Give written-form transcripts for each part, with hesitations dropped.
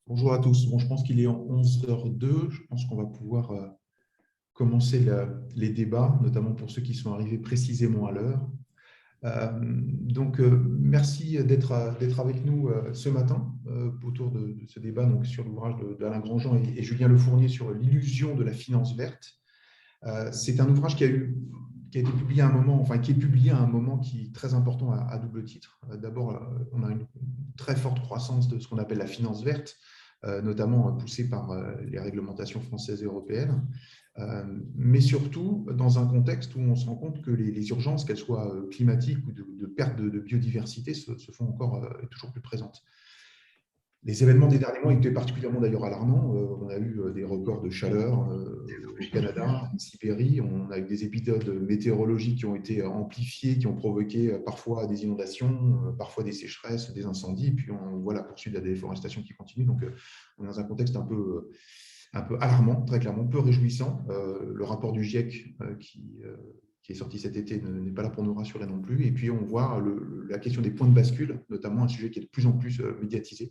Bonjour à tous. Bon, je pense qu'il est en 11h02. Je pense qu'on va pouvoir commencer les débats, notamment pour ceux qui sont arrivés précisément à l'heure. Merci d'être avec nous ce matin autour de ce débat donc, sur l'ouvrage d'Alain Grandjean et Julien Lefournier sur l'illusion de la finance verte. C'est un ouvrage qui a été publié à un moment, enfin qui est publié à un moment qui est très important à double titre. D'abord, on a une très forte croissance de ce qu'on appelle la finance verte, notamment poussée par les réglementations françaises et européennes, mais surtout dans un contexte où on se rend compte que les urgences, qu'elles soient climatiques ou de perte de biodiversité, se font encore toujours plus présentes. Les événements des derniers mois étaient particulièrement d'ailleurs alarmants. On a eu des records de chaleur au Canada, en Sibérie. On a eu des épisodes météorologiques qui ont été amplifiés, qui ont provoqué parfois des inondations, parfois des sécheresses, des incendies. Et puis on voit la poursuite de la déforestation qui continue. Donc on est dans un contexte un peu alarmant, très clairement, peu réjouissant. Le rapport du GIEC qui est sorti cet été n'est pas là pour nous rassurer non plus. Et puis on voit la question des points de bascule, notamment un sujet qui est de plus en plus médiatisé.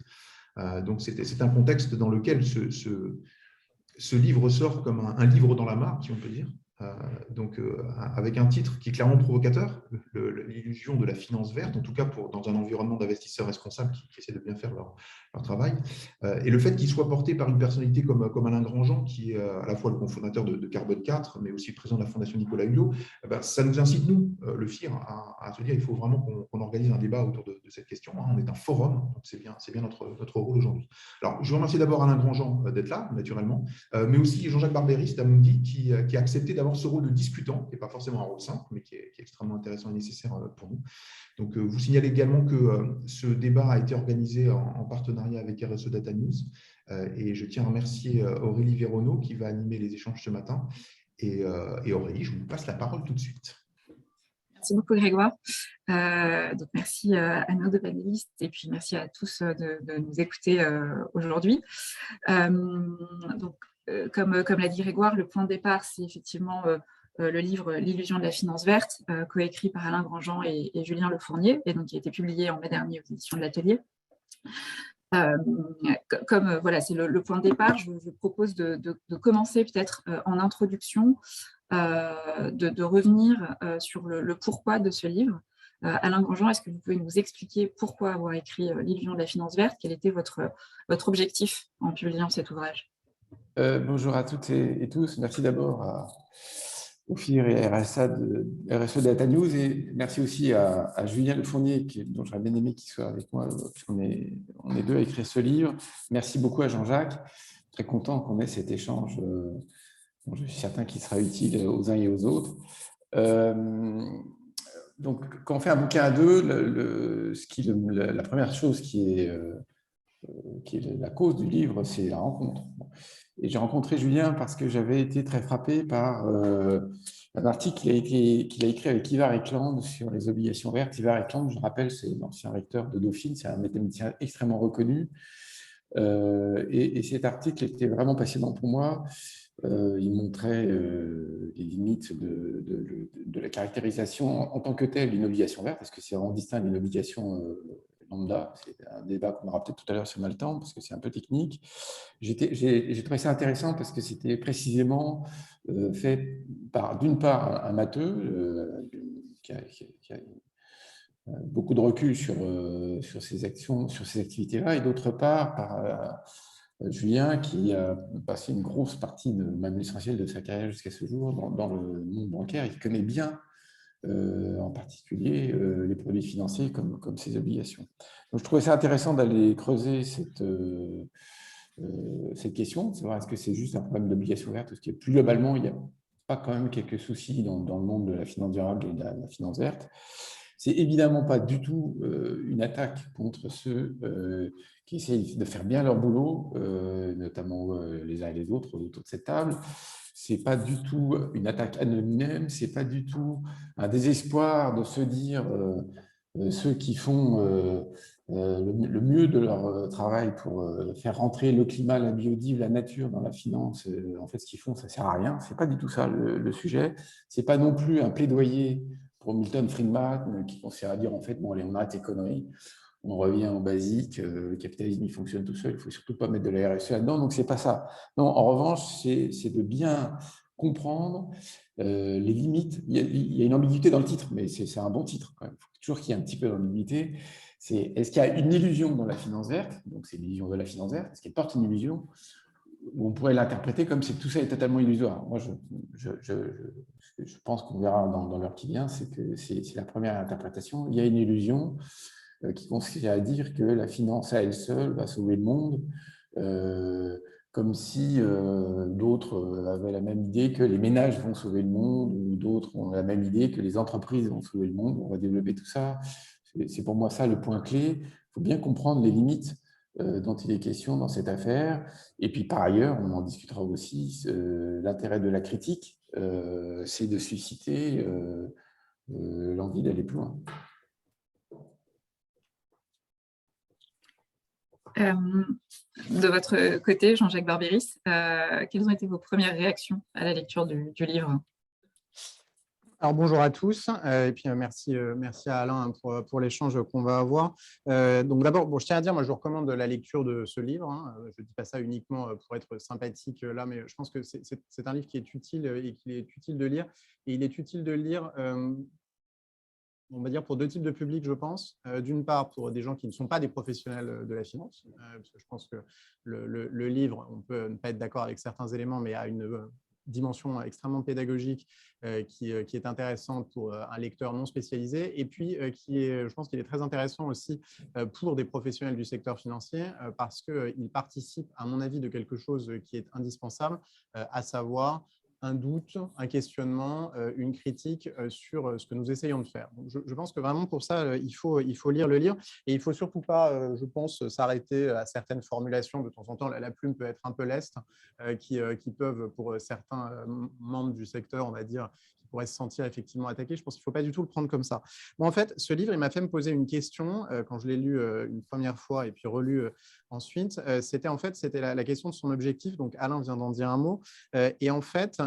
Donc, c'est un contexte dans lequel ce livre sort comme un livre dans la mare, si on peut dire. Avec un titre qui est clairement provocateur, l'illusion de la finance verte, en tout cas dans un environnement d'investisseurs responsables qui essaient de bien faire leur travail. Et le fait qu'il soit porté par une personnalité comme Alain Grandjean, qui est à la fois le cofondateur de Carbone 4, mais aussi le président de la Fondation Nicolas Hulot, ça nous incite, nous, le FIR, à se dire qu'il faut vraiment qu'on organise un débat autour de cette question. On est un forum, donc c'est bien notre rôle aujourd'hui. Alors, je vous remercie d'abord Alain Grandjean d'être là, naturellement, mais aussi Jean-Jacques Barbéris d'Amundi qui a accepté d'avoir ce rôle de discutant, qui n'est pas forcément un rôle simple, mais qui est extrêmement intéressant et nécessaire pour nous. Donc, vous signalez également que ce débat a été organisé en partenariat avec RSE Data News, et je tiens à remercier Aurélie Véronneau qui va animer les échanges ce matin. Et Aurélie, je vous passe la parole tout de suite. Merci beaucoup Grégoire. Donc merci à nos deux panélistes et puis merci à tous de nous écouter aujourd'hui. Comme l'a dit Grégoire, le point de départ, c'est effectivement le livre L'illusion de la finance verte, coécrit par Alain Grandjean et Julien Lefournier, et donc qui a été publié en mai dernier aux éditions de l'Atelier. Voilà, c'est le point de départ, je vous propose de commencer peut-être en introduction, de revenir sur le pourquoi de ce livre. Alain Grandjean, est-ce que vous pouvez nous expliquer pourquoi avoir écrit L'illusion de la finance verte? Quel était votre objectif en publiant cet ouvrage? Bonjour à toutes et tous. Merci d'abord au FIR et à RSE Data News, et merci aussi à Julien Lefournier, dont j'aurais bien aimé qu'il soit avec moi, puisqu'on est deux à écrire ce livre. Merci beaucoup à Jean-Jacques. Très content qu'on ait cet échange. Je suis certain qu'il sera utile aux uns et aux autres. Donc, quand on fait un bouquin à deux, la première chose qui est la cause du livre, c'est la rencontre. Et j'ai rencontré Julien parce que j'avais été très frappé par un article qu'il a écrit avec Ivar Eklund sur les obligations vertes. Ivar Eklund, je rappelle, c'est l'ancien recteur de Dauphine, c'est un mathématicien extrêmement reconnu. Et cet article était vraiment passionnant pour moi. Il montrait les limites de la caractérisation en tant que telle d'une obligation verte, parce que c'est vraiment distinct d'une obligation lambda. C'est un débat qu'on aura peut-être tout à l'heure sur Maltan, parce que c'est un peu technique. J'ai trouvé ça intéressant parce que c'était précisément fait par, d'une part, un matheux qui a beaucoup de recul sur ces actions, sur ces activités-là, et d'autre part, par Julien, qui a passé une grosse partie, même l'essentiel de sa carrière jusqu'à ce jour, dans le monde bancaire, et qui connaît bien en particulier les produits financiers comme ces obligations. Donc, je trouvais ça intéressant d'aller creuser cette question, de savoir est-ce que c'est juste un problème d'obligation verte, ou est-ce que plus globalement, il n'y a pas quand même quelques soucis dans le monde de la finance durable et de la finance verte. C'est évidemment pas du tout une attaque contre ceux qui essayent de faire bien leur boulot, notamment les uns et les autres autour de cette table. C'est pas du tout une attaque anonyme, c'est pas du tout un désespoir de se dire ceux qui font le mieux de leur travail pour faire rentrer le climat, la biodive, la nature dans la finance. En fait, ce qu'ils font, ça sert à rien. C'est pas du tout ça le sujet. C'est pas non plus un plaidoyer pour Milton Friedman qui consiste à dire en fait, bon, allez, on arrête les conneries. on revient au basique, le capitalisme il fonctionne tout seul, il ne faut surtout pas mettre de la RSE là-dedans, donc ce n'est pas ça. Non, en revanche, c'est de bien comprendre les limites. Il y a une ambiguïté dans le titre, mais c'est un bon titre quand même. Il faut toujours qu'il y ait un petit peu d'ambiguïté. Est-ce qu'il y a une illusion dans la finance verte? Donc c'est l'illusion de la finance verte. Est-ce qu'elle porte une illusion? On pourrait l'interpréter comme si tout ça est totalement illusoire. Moi, je pense qu'on verra dans l'heure qui vient, c'est que c'est la première interprétation. Il y a une illusion qui consiste à dire que la finance à elle seule va sauver le monde, comme si d'autres avaient la même idée que les ménages vont sauver le monde, ou d'autres ont la même idée que les entreprises vont sauver le monde. On va développer tout ça. C'est pour moi ça le point clé. Il faut bien comprendre les limites dont il est question dans cette affaire. Et puis par ailleurs, on en discutera aussi, l'intérêt de la critique, c'est de susciter l'envie d'aller plus loin. De votre côté, Jean-Jacques Barbéris, quelles ont été vos premières réactions à la lecture du livre? Alors, bonjour à tous, et puis merci à Alain pour l'échange qu'on va avoir. Donc d'abord, je tiens à dire, moi je vous recommande la lecture de ce livre. Je ne dis pas ça uniquement pour être sympathique là, mais je pense que c'est un livre qui est utile et qu'il est utile de lire. Et il est utile de lire, on va dire, pour deux types de publics, je pense. D'une part, pour des gens qui ne sont pas des professionnels de la finance, parce que je pense que le livre, on peut ne pas être d'accord avec certains éléments, mais a une dimension extrêmement pédagogique qui est intéressante pour un lecteur non spécialisé, et puis je pense qu'il est très intéressant aussi pour des professionnels du secteur financier parce qu'il participe, à mon avis, de quelque chose qui est indispensable, à savoir un doute, un questionnement, une critique sur ce que nous essayons de faire. Donc, je pense que vraiment pour ça, il faut lire le livre et il ne faut surtout pas, je pense, s'arrêter à certaines formulations. De temps en temps, la plume peut être un peu leste, qui peuvent, pour certains membres du secteur, on va dire, qui pourraient se sentir effectivement attaqués. Je pense qu'il ne faut pas du tout le prendre comme ça. Bon, en fait, ce livre, il m'a fait me poser une question quand je l'ai lu une première fois et puis relu ensuite. C'était la question de son objectif. Donc, Alain vient d'en dire un mot. Et en fait,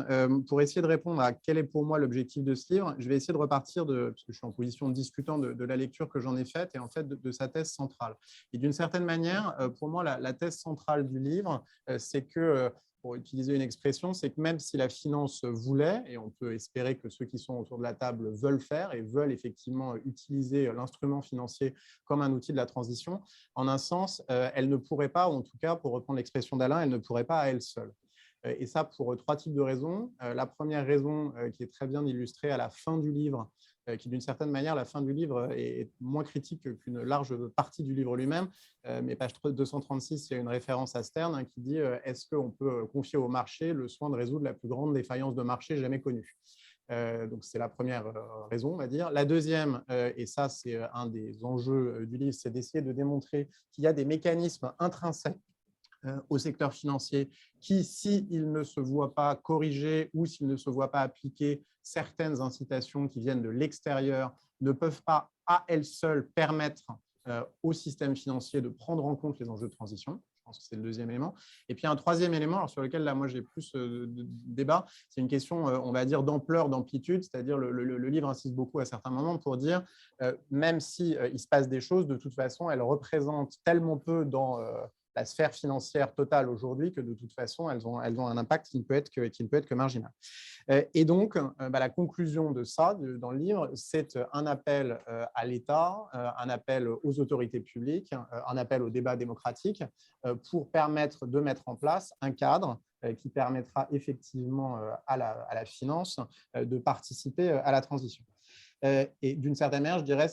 pour essayer de répondre à quel est pour moi l'objectif de ce livre, je vais essayer de repartir parce que je suis en position de discutant de la lecture que j'en ai faite et en fait de sa thèse centrale. Et d'une certaine manière, pour moi, la thèse centrale du livre, c'est que, pour utiliser une expression, c'est que même si la finance voulait, et on peut espérer que ceux qui sont autour de la table veulent faire et veulent effectivement utiliser l'instrument financier comme un outil de la transition, en un sens, elle ne pourrait pas, ou en tout cas, pour reprendre l'expression d'Alain, elle ne pourrait pas à elle seule. Et ça, pour trois types de raisons. La première raison, qui est très bien illustrée à la fin du livre, qui d'une certaine manière, la fin du livre est moins critique qu'une large partie du livre lui-même. Mais page 236, il y a une référence à Stern qui dit « Est-ce qu'on peut confier au marché le soin de résoudre la plus grande défaillance de marché jamais connue ?» Donc, c'est la première raison, on va dire. La deuxième, et ça, c'est un des enjeux du livre, c'est d'essayer de démontrer qu'il y a des mécanismes intrinsèques au secteur financier qui, s'il ne se voit pas corrigé ou s'il ne se voit pas appliquer certaines incitations qui viennent de l'extérieur, ne peuvent pas à elles seules permettre au système financier de prendre en compte les enjeux de transition. Je pense que c'est le deuxième élément. Et puis un troisième élément, alors sur lequel là, moi, j'ai plus de débat, c'est une question, on va dire, d'ampleur, d'amplitude, c'est-à-dire le livre insiste beaucoup à certains moments pour dire, même si il se passe des choses, de toute façon, elles représentent tellement peu dans la sphère financière totale aujourd'hui que de toute façon, elles ont un impact qui ne peut être que marginal. Et donc, la conclusion de ça, dans le livre, c'est un appel à l'État, un appel aux autorités publiques, un appel au débat démocratique pour permettre de mettre en place un cadre qui permettra effectivement à la finance de participer à la transition. Et d'une certaine manière, je dirais,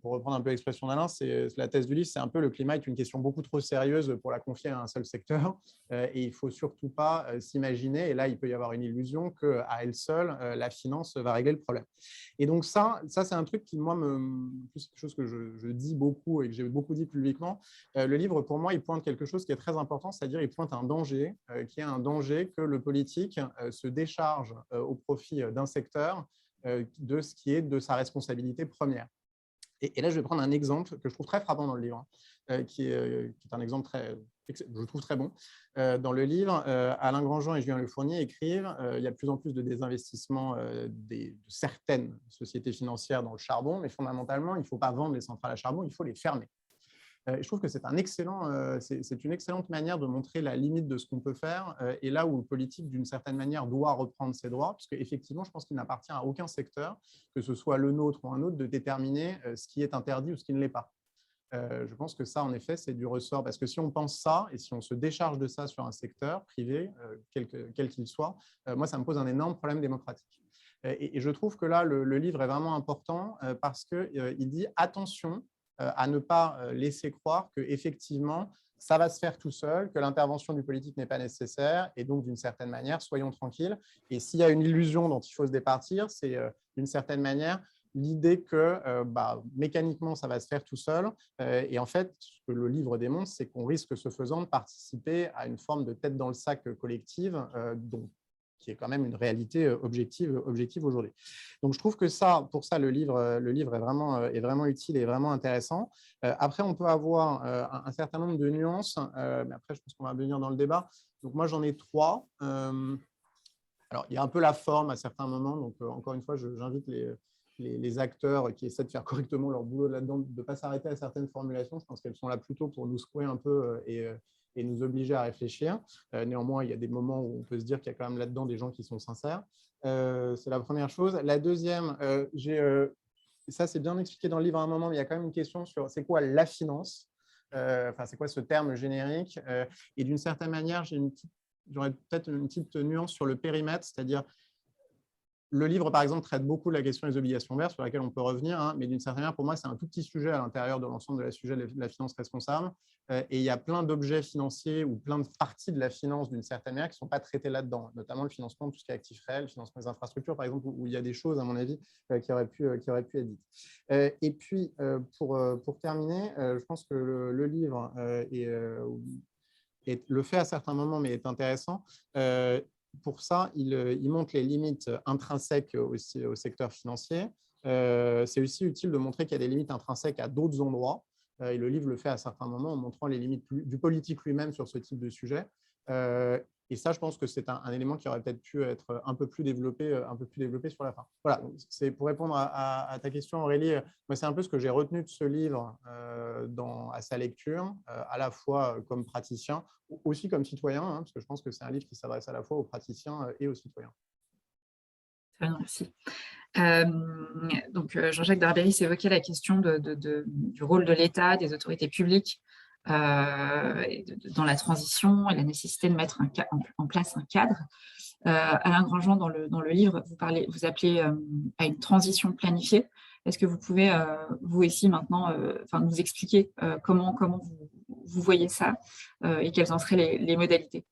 pour reprendre un peu l'expression d'Alain, c'est la thèse du livre, c'est un peu le climat est une question beaucoup trop sérieuse pour la confier à un seul secteur. Et il ne faut surtout pas s'imaginer, et là, il peut y avoir une illusion, qu'à elle seule, la finance va régler le problème. Et donc ça c'est un truc qui, moi, c'est quelque chose que je dis beaucoup et que j'ai beaucoup dit publiquement. Le livre, pour moi, il pointe quelque chose qui est très important, c'est-à-dire il pointe un danger, qui est un danger que le politique se décharge au profit d'un secteur de ce qui est de sa responsabilité première. Et là, je vais prendre un exemple que je trouve très frappant dans le livre, qui est un exemple je trouve très bon. Dans le livre, Alain Grandjean et Julien Le Fournier écrivent il y a de plus en plus de désinvestissement de certaines sociétés financières dans le charbon, mais fondamentalement, il ne faut pas vendre les centrales à charbon, il faut les fermer. Je trouve que c'est une excellente manière de montrer la limite de ce qu'on peut faire et là où le politique, d'une certaine manière, doit reprendre ses droits, parce qu'effectivement, je pense qu'il n'appartient à aucun secteur, que ce soit le nôtre ou un autre, de déterminer ce qui est interdit ou ce qui ne l'est pas. Je pense que ça, en effet, c'est du ressort, parce que si on pense ça et si on se décharge de ça sur un secteur privé, quel qu'il soit, moi, ça me pose un énorme problème démocratique. Et je trouve que là, le livre est vraiment important parce qu'il dit attention à ne pas laisser croire qu'effectivement, ça va se faire tout seul, que l'intervention du politique n'est pas nécessaire et donc, d'une certaine manière, soyons tranquilles. Et s'il y a une illusion dont il faut se départir, c'est d'une certaine manière l'idée que mécaniquement, ça va se faire tout seul. Et en fait, ce que le livre démontre, c'est qu'on risque, ce faisant, de participer à une forme de tête dans le sac collective qui est quand même une réalité objective aujourd'hui. Donc, je trouve que pour ça, le livre est vraiment utile et vraiment intéressant. Après, on peut avoir un certain nombre de nuances, mais après, je pense qu'on va venir dans le débat. Donc, moi, j'en ai 3. Alors, il y a un peu la forme à certains moments. Donc, encore une fois, j'invite les acteurs qui essaient de faire correctement leur boulot là-dedans, de ne pas s'arrêter à certaines formulations. Je pense qu'elles sont là plutôt pour nous secouer un peu et nous obliger à réfléchir. Néanmoins, il y a des moments où on peut se dire qu'il y a quand même là-dedans des gens qui sont sincères. C'est la première chose. La deuxième, ça c'est bien expliqué dans le livre à un moment, mais il y a quand même une question sur c'est quoi la finance, c'est quoi ce terme générique. Et d'une certaine manière, j'aurais peut-être une petite nuance sur le périmètre, c'est-à-dire le livre, par exemple, traite beaucoup de la question des obligations vertes, sur laquelle on peut revenir, mais d'une certaine manière, pour moi, c'est un tout petit sujet à l'intérieur de l'ensemble de la sujet de la finance responsable. Et il y a plein d'objets financiers ou plein de parties de la finance, d'une certaine manière, qui ne sont pas traitées là-dedans, notamment le financement de tout ce qui est actifs réels, le financement des infrastructures, par exemple, où il y a des choses, à mon avis, qui auraient pu être dites. Et puis, pour terminer, je pense que le livre le fait à certains moments, mais est intéressant. Pour ça, il montre les limites intrinsèques aussi au secteur financier. C'est aussi utile de montrer qu'il y a des limites intrinsèques à d'autres endroits. Et le livre le fait à certains moments en montrant les limites du politique lui-même sur ce type de sujet. Et ça, je pense que c'est un élément qui aurait peut-être pu être un peu plus développé sur la fin. Voilà, c'est pour répondre à ta question, Aurélie. Moi, c'est un peu ce que j'ai retenu de ce livre à sa lecture, à la fois comme praticien, aussi comme citoyen, parce que je pense que c'est un livre qui s'adresse à la fois aux praticiens et aux citoyens. Très bien, merci. Donc, Jean-Jacques Barberis évoquait la question du rôle de l'État, des autorités publiques dans la transition et la nécessité de mettre en place un cadre. Alain Grandjean, dans le livre, vous appelez à une transition planifiée. Est-ce que vous pouvez, vous ici maintenant, nous expliquer comment vous voyez ça et quelles en seraient les modalités?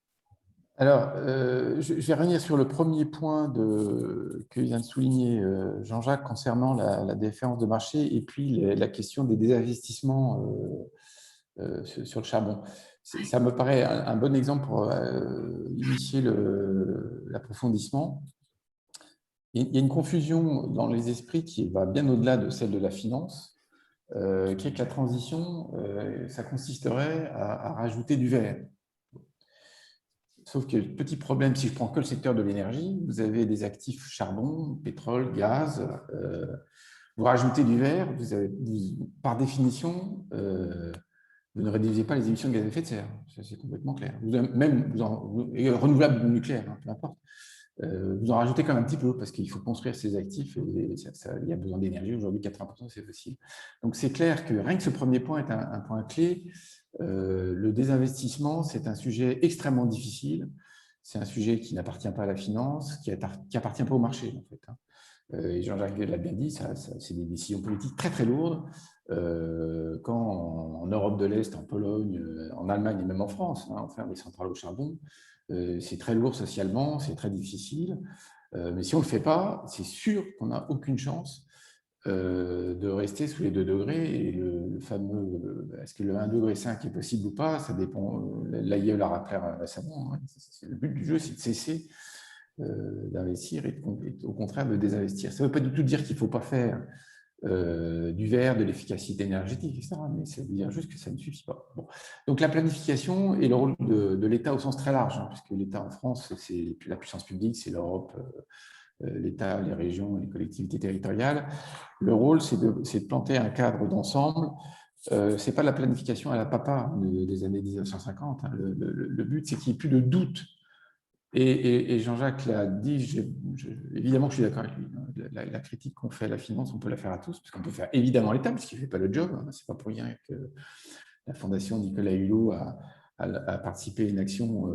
Alors, je vais revenir sur le premier point que vient de souligner Jean-Jacques concernant la défaillance de marché et puis la question des désinvestissements sur le charbon. Ça me paraît un bon exemple pour initier l'approfondissement. Il y a une confusion dans les esprits qui va bien au-delà de celle de la finance, qui est que la transition, ça consisterait à rajouter du vert. Sauf que le petit problème, si je prends que le secteur de l'énergie, vous avez des actifs charbon, pétrole, gaz, vous rajoutez du vert, par définition, vous ne réduisez pas les émissions de gaz à effet de serre. C'est complètement clair. Renouvelable ou nucléaire, peu importe. Vous en rajoutez quand même un petit peu parce qu'il faut construire ces actifs et il y a besoin d'énergie. Aujourd'hui, 80% c'est fossile. Donc, c'est clair que rien que ce premier point est un point clé. Le désinvestissement, c'est un sujet extrêmement difficile. C'est un sujet qui n'appartient pas à la finance, qui n'appartient pas au marché, en fait. Et Jean-Jacques l'a bien dit, c'est des décisions politiques très, très lourdes. Quand en Europe de l'Est, en Pologne, en Allemagne et même en France, on ferme des centrales au charbon, c'est très lourd socialement, c'est très difficile. Mais si on ne le fait pas, c'est sûr qu'on n'a aucune chance de rester sous les 2 degrés. Et le fameux, est-ce que le 1,5 degré est possible ou pas, ça dépend. L'AIE l'a rappelé récemment. Le but du jeu, c'est de cesser d'investir et au contraire de désinvestir. Ça ne veut pas du tout dire qu'il ne faut pas faire du vert, de l'efficacité énergétique, etc. Mais ça veut dire juste que ça ne suffit pas. Bon. Donc la planification et le rôle de l'État au sens très large, puisque l'État en France, c'est la puissance publique, c'est l'Europe, l'État, les régions, les collectivités territoriales. Le rôle, c'est de planter un cadre d'ensemble ce n'est pas la planification à la papa des années 1950. Hein. Le but, c'est qu'il n'y ait plus de doute. Et Jean-Jacques l'a dit, évidemment que je suis d'accord avec lui. La critique qu'on fait à la finance, on peut la faire à tous, parce qu'on peut faire évidemment l'État, parce qu'il ne fait pas le job. Hein. Ce n'est pas pour rien que la Fondation Nicolas Hulot a participé à une action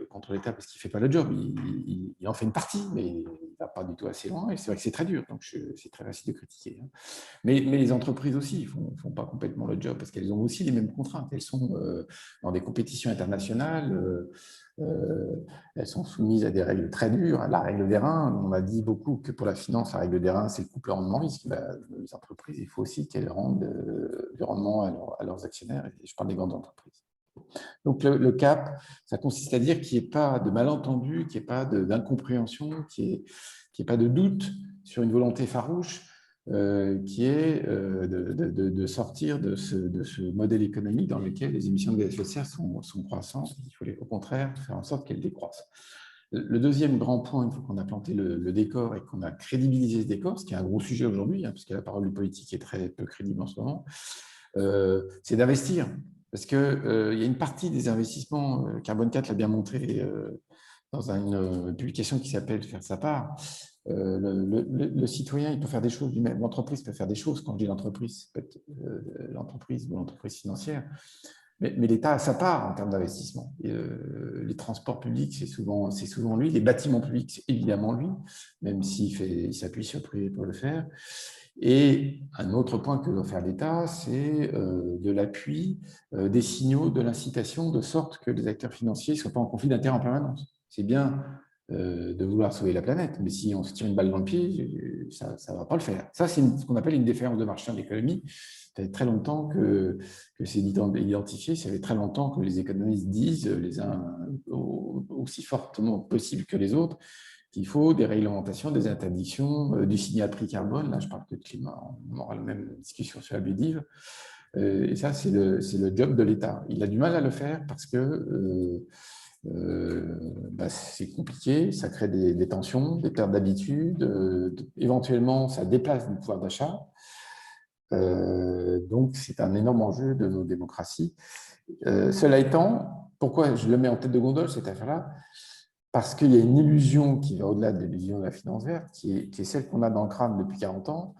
contre l'État parce qu'il ne fait pas le job. Il en fait une partie, mais il ne va pas du tout assez loin. Et c'est vrai que c'est très dur, donc c'est très facile de critiquer. Hein. Mais les entreprises aussi ne font pas complètement le job parce qu'elles ont aussi les mêmes contraintes. Elles sont dans des compétitions internationales. Elles sont soumises à des règles très dures. La règle des reins, on a dit beaucoup que pour la finance, la règle des reins, c'est le couple rendement-risque. Les entreprises, il faut aussi qu'elles rendent du rendement à leurs actionnaires. Et je parle des grandes entreprises. Donc, le cap, ça consiste à dire qu'il n'y ait pas de malentendu, qu'il n'y ait pas d'incompréhension, qu'il n'y ait pas de doute sur une volonté farouche qui est de sortir de ce modèle économique dans lequel les émissions de gaz à effet de serre sont croissantes. Il faut au contraire faire en sorte qu'elles décroissent. Le deuxième grand point, une fois qu'on a planté le décor et qu'on a crédibilisé ce décor, ce qui est un gros sujet aujourd'hui, hein, puisque la parole du politique est très peu crédible en ce moment, c'est d'investir. Parce qu'il y a une partie des investissements, Carbone 4 l'a bien montré dans une publication qui s'appelle « Faire sa part ». Le citoyen, il peut faire des choses lui-même. L'entreprise peut faire des choses. Quand je dis l'entreprise, peut être l'entreprise ou l'entreprise financière. Mais l'État a sa part en termes d'investissement. Les transports publics, c'est souvent lui. Les bâtiments publics, c'est évidemment lui, même s'il s'appuie sur le privé pour le faire. Et un autre point que doit faire l'État, c'est de l'appui, des signaux, de l'incitation, de sorte que les acteurs financiers ne soient pas en conflit d'intérêts en permanence. C'est bien de vouloir sauver la planète, mais si on se tire une balle dans le pied, ça ne va pas le faire. Ça, c'est ce qu'on appelle une défaillance de marché en économie. Ça fait très longtemps que c'est identifié, ça fait très longtemps que les économistes disent, les uns aussi fortement possible que les autres, qu'il faut des réglementations, des interdictions, du signal prix carbone. Là, je parle de climat, on aura la même discussion sur la Biodive. Et ça, c'est le job de l'État. Il a du mal à le faire parce que c'est compliqué, ça crée des tensions, des pertes d'habitude, éventuellement, ça déplace du pouvoir d'achat. Donc, c'est un énorme enjeu de nos démocraties. Cela étant, pourquoi je le mets en tête de gondole, cette affaire-là? Parce qu'il y a une illusion qui va au-delà de l'illusion de la finance verte, qui est celle qu'on a dans le crâne depuis 40 ans,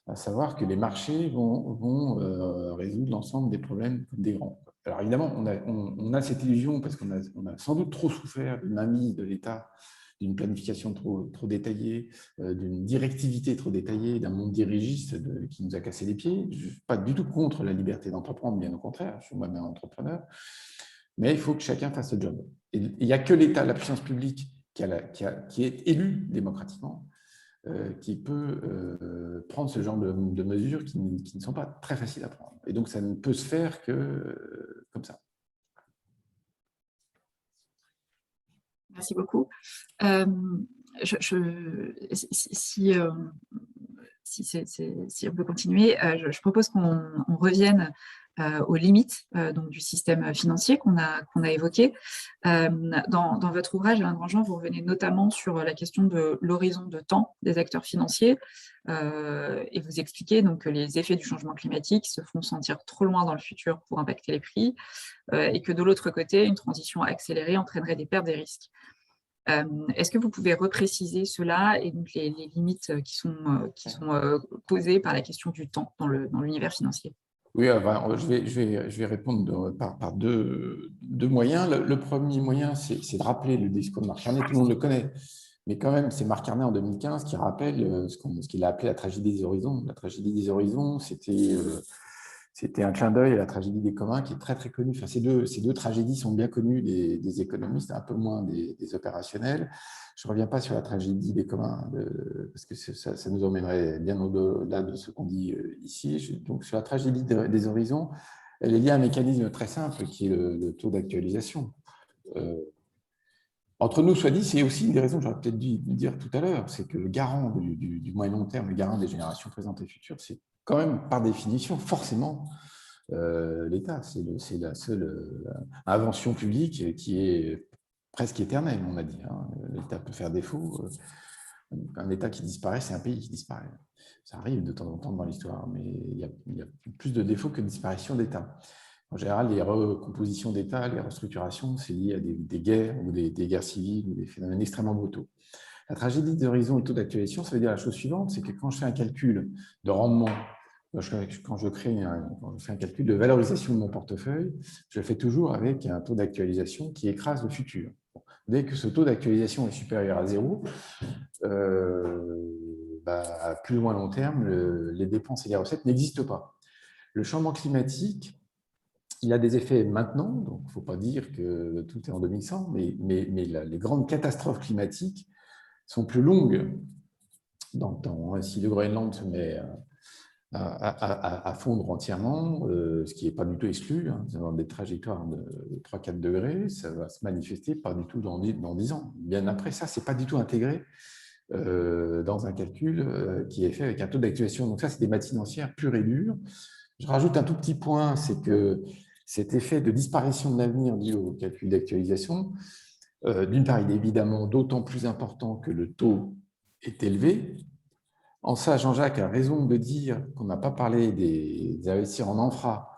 à savoir que les marchés vont résoudre l'ensemble des problèmes comme des grands. Alors évidemment, on a cette illusion parce qu'on a sans doute trop souffert d'une mainmise de l'État, d'une planification trop détaillée, d'une directivité trop détaillée, d'un monde dirigiste qui nous a cassé les pieds. Je ne suis pas du tout contre la liberté d'entreprendre, bien au contraire, je suis moi-même entrepreneur. Mais il faut que chacun fasse le job. Et il n'y a que l'État, la puissance publique, qui est élue démocratiquement, qui peut prendre ce genre de mesures qui ne sont pas très faciles à prendre. Et donc, ça ne peut se faire que comme ça. Merci beaucoup. Si on peut continuer, je propose qu'on revienne aux limites donc, du système financier qu'on a évoqué. Dans votre ouvrage, Alain Grandjean, vous revenez notamment sur la question de l'horizon de temps des acteurs financiers et vous expliquez donc, que les effets du changement climatique se font sentir trop loin dans le futur pour impacter les prix et que de l'autre côté, une transition accélérée entraînerait des pertes et risques. Est-ce que vous pouvez repréciser cela et donc les limites qui sont posées par la question du temps dans l'univers financier? Oui, je vais répondre par deux moyens. Le premier moyen, c'est de rappeler le discours de Marc Carnet. Tout le monde le connaît, mais quand même, c'est Marc Carnet en 2015 qui rappelle ce qu'il a appelé la tragédie des horizons. La tragédie des horizons, c'était un clin d'œil à la tragédie des communs qui est très, très connue. Enfin, ces deux tragédies sont bien connues des économistes, un peu moins des opérationnels. Je ne reviens pas sur la tragédie des communs, parce que ça nous emmènerait bien au-delà de ce qu'on dit ici. Donc, sur la tragédie des horizons, elle est liée à un mécanisme très simple qui est le taux d'actualisation. Entre nous, soit dit, c'est aussi une des raisons, j'aurais peut-être dû le dire tout à l'heure, c'est que le garant du moyen long terme, le garant des générations présentes et futures, c'est quand même, par définition, forcément, l'État. C'est la seule invention publique qui est presque éternelle, on a dit. Hein. L'État peut faire défaut. Un État qui disparaît, c'est un pays qui disparaît. Ça arrive de temps en temps dans l'histoire, mais il y a plus de défauts que de disparition d'État. En général, les recompositions d'État, les restructurations, c'est lié à des guerres ou des guerres civiles ou des phénomènes extrêmement brutaux. La tragédie d'horizon et le taux d'actualisation, ça veut dire la chose suivante, c'est que quand je fais un calcul de rendement, quand je fais un calcul de valorisation de mon portefeuille, je le fais toujours avec un taux d'actualisation qui écrase le futur. Dès que ce taux d'actualisation est supérieur à 0, à plus ou moins long terme, les dépenses et les recettes n'existent pas. Le changement climatique, il a des effets maintenant, donc il ne faut pas dire que tout est en 2100, mais les grandes catastrophes climatiques sont plus longues dans le temps. Si le Groenland se met à fondre entièrement, ce qui n'est pas du tout exclu, dans des trajectoires de 3-4 degrés, ça va se manifester pas du tout dans 10 ans. Bien après ça, ce n'est pas du tout intégré dans un calcul qui est fait avec un taux d'actualisation. Donc ça, c'est des maths financières pures et dures. Je rajoute un tout petit point, c'est que cet effet de disparition de l'avenir dû au calcul d'actualisation, d'une part, il est évidemment d'autant plus important que le taux est élevé. En ça, Jean-Jacques a raison de dire qu'on n'a pas parlé des investisseurs en infra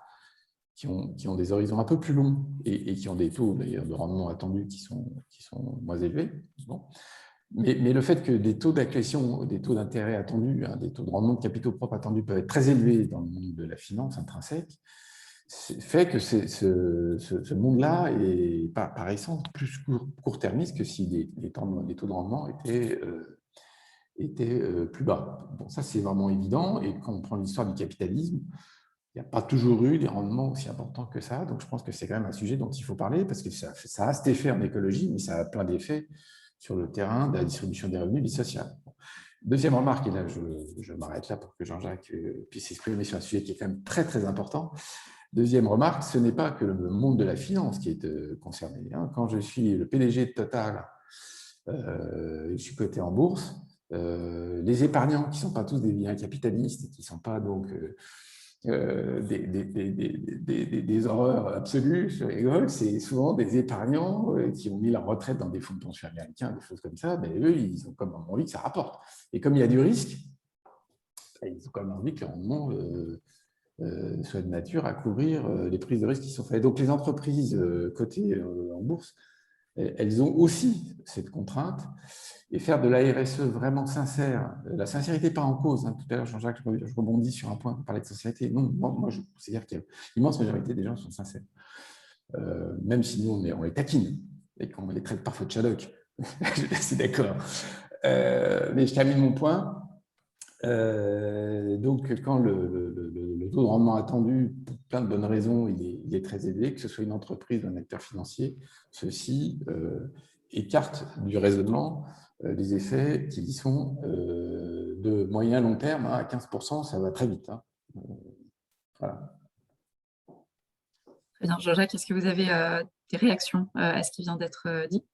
qui ont des horizons un peu plus longs et qui ont des taux d'ailleurs de rendement attendus qui sont moins élevés. Bon. Mais le fait que des taux d'acquisition, des taux d'intérêt attendus, des taux de rendement de capitaux propres attendus peuvent être très élevés dans le monde de la finance intrinsèque, fait que ce monde-là est par essence plus court-termiste que si les taux de rendement étaient plus bas. Bon, ça, c'est vraiment évident. Et quand on prend l'histoire du capitalisme, il n'y a pas toujours eu des rendements aussi importants que ça. Donc, je pense que c'est quand même un sujet dont il faut parler parce que ça a cet effet en écologie, mais ça a plein d'effets sur le terrain de la distribution des revenus et du social. Deuxième remarque, et là, je m'arrête là pour que Jean-Jacques puisse s'exprimer sur un sujet qui est quand même très, très important. Deuxième remarque, ce n'est pas que le monde de la finance qui est concerné. Quand je suis le PDG de Total, je suis coté en bourse, les épargnants qui ne sont pas tous des biens capitalistes et qui ne sont pas donc des horreurs absolues, je rigole, c'est souvent des épargnants qui ont mis leur retraite dans des fonds de pension américains, des choses comme ça, mais eux, ils ont comme envie que ça rapporte. Et comme il y a du risque, ils ont comme envie que le rendement soit de nature à couvrir les prises de risque qui sont faites. Donc les entreprises cotées en bourse, elles ont aussi cette contrainte. Et faire de la RSE vraiment sincère, la sincérité pas en cause. Tout à l'heure, Jean-Jacques, je rebondis sur un point pour parler de sincérité. Non, moi je considère que l'immense majorité des gens sont sincères. Même si nous, on les taquine et qu'on les traite parfois de Sherlock. Je suis d'accord. Mais je termine mon point. Donc, quand le taux de rendement attendu, pour plein de bonnes raisons, il est très élevé, que ce soit une entreprise ou un acteur financier, ceci écarte du raisonnement les effets qui y sont de moyen long terme. À 15%, ça va très vite. Voilà. Très bien. Jean-Jacques, est-ce que vous avez des réactions à ce qui vient d'être dit?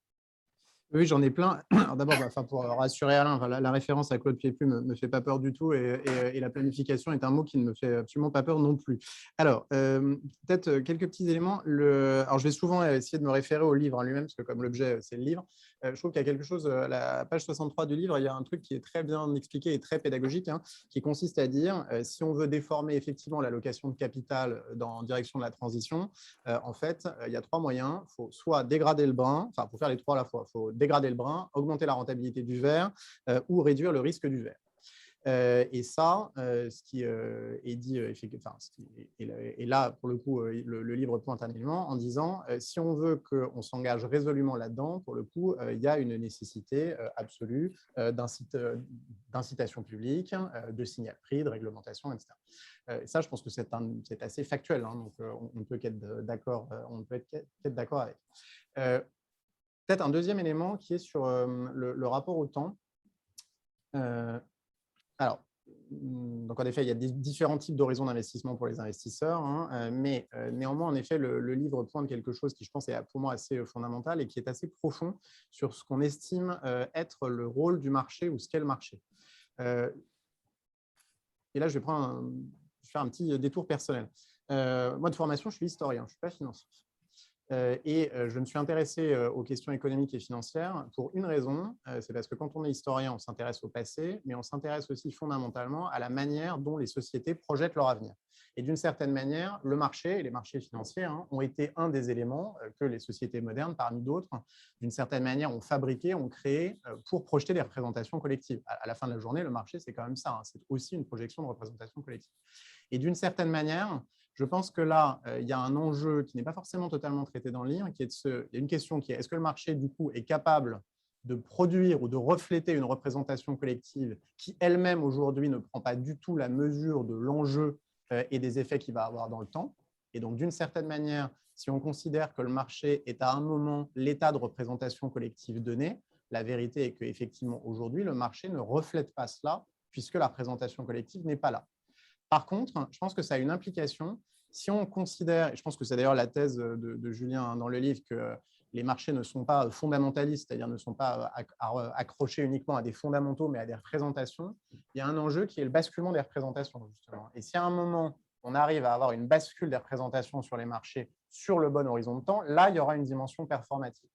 Oui, j'en ai plein. Alors d'abord, pour rassurer Alain, la référence à Claude Pieplu ne me fait pas peur du tout et la planification est un mot qui ne me fait absolument pas peur non plus. Alors, peut-être quelques petits éléments. Alors, je vais souvent essayer de me référer au livre en lui-même, parce que comme l'objet, c'est le livre, je trouve qu'il y a quelque chose, à la page 63 du livre, il y a un truc qui est très bien expliqué et très pédagogique, qui consiste à dire, si on veut déformer effectivement l'allocation de capital en direction de la transition, en fait, il y a trois moyens. Il faut soit dégrader le brin, enfin, pour faire les trois à la fois, il faut dégrader le brin, augmenter la rentabilité du verre ou réduire le risque du verre. Et ça, ce qui est dit, et là, pour le coup, le livre pointe un élément en disant, si on veut qu'on s'engage résolument là-dedans, pour le coup, il y a une nécessité absolue d'incitation publique, de signal prix, de réglementation, etc. Ça, je pense que c'est assez factuel, donc on ne peut qu'être d'accord avec. Peut-être un deuxième élément qui est sur le rapport au temps. Alors, donc en effet, il y a différents types d'horizons d'investissement pour les investisseurs, mais néanmoins, en effet, le livre pointe quelque chose qui, je pense, est pour moi assez fondamental et qui est assez profond sur ce qu'on estime être le rôle du marché ou ce qu'est le marché. Et là, je vais faire un petit détour personnel. Moi, de formation, je suis historien, je ne suis pas financier. Je me suis intéressé aux questions économiques et financières pour une raison, c'est parce que quand on est historien, on s'intéresse au passé, mais on s'intéresse aussi fondamentalement à la manière dont les sociétés projettent leur avenir. Et d'une certaine manière, le marché et les marchés financiers ont été un des éléments que les sociétés modernes, parmi d'autres, d'une certaine manière, ont fabriqué, ont créé pour projeter des représentations collectives. À la fin de la journée, le marché, c'est quand même ça, c'est aussi une projection de représentation collective. Et d'une certaine manière, je pense que là, il y a un enjeu qui n'est pas forcément totalement traité dans le livre, il y a une question qui est, est-ce que le marché, du coup, est capable de produire ou de refléter une représentation collective qui, elle-même, aujourd'hui, ne prend pas du tout la mesure de l'enjeu et des effets qu'il va avoir dans le temps. Et donc, d'une certaine manière, si on considère que le marché est à un moment l'état de représentation collective donné, la vérité est qu'effectivement, aujourd'hui, le marché ne reflète pas cela, puisque la représentation collective n'est pas là. Par contre, je pense que ça a une implication. Si on considère, et je pense que c'est d'ailleurs la thèse de Julien dans le livre, que les marchés ne sont pas fondamentalistes, c'est-à-dire ne sont pas accrochés uniquement à des fondamentaux, mais à des représentations, il y a un enjeu qui est le basculement des représentations, justement. Et si à un moment, on arrive à avoir une bascule des représentations sur les marchés sur le bon horizon de temps, là, il y aura une dimension performative.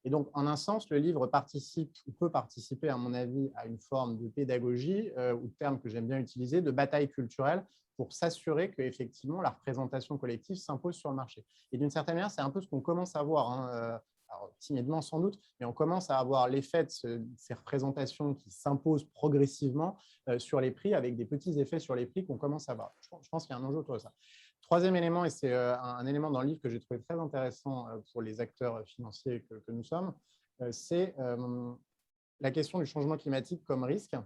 Et donc, en un sens, le livre participe ou peut participer, à mon avis, à une forme de pédagogie, ou terme que j'aime bien utiliser, de bataille culturelle, pour s'assurer qu'effectivement, la représentation collective s'impose sur le marché. Et d'une certaine manière, c'est un peu ce qu'on commence à voir, alors, timidement sans doute, mais on commence à avoir l'effet de ces représentations qui s'imposent progressivement sur les prix, avec des petits effets sur les prix qu'on commence à voir. Je pense qu'il y a un enjeu autour de ça. Troisième élément, et c'est un élément dans le livre que j'ai trouvé très intéressant pour les acteurs financiers que nous sommes, c'est la question du changement climatique comme risque.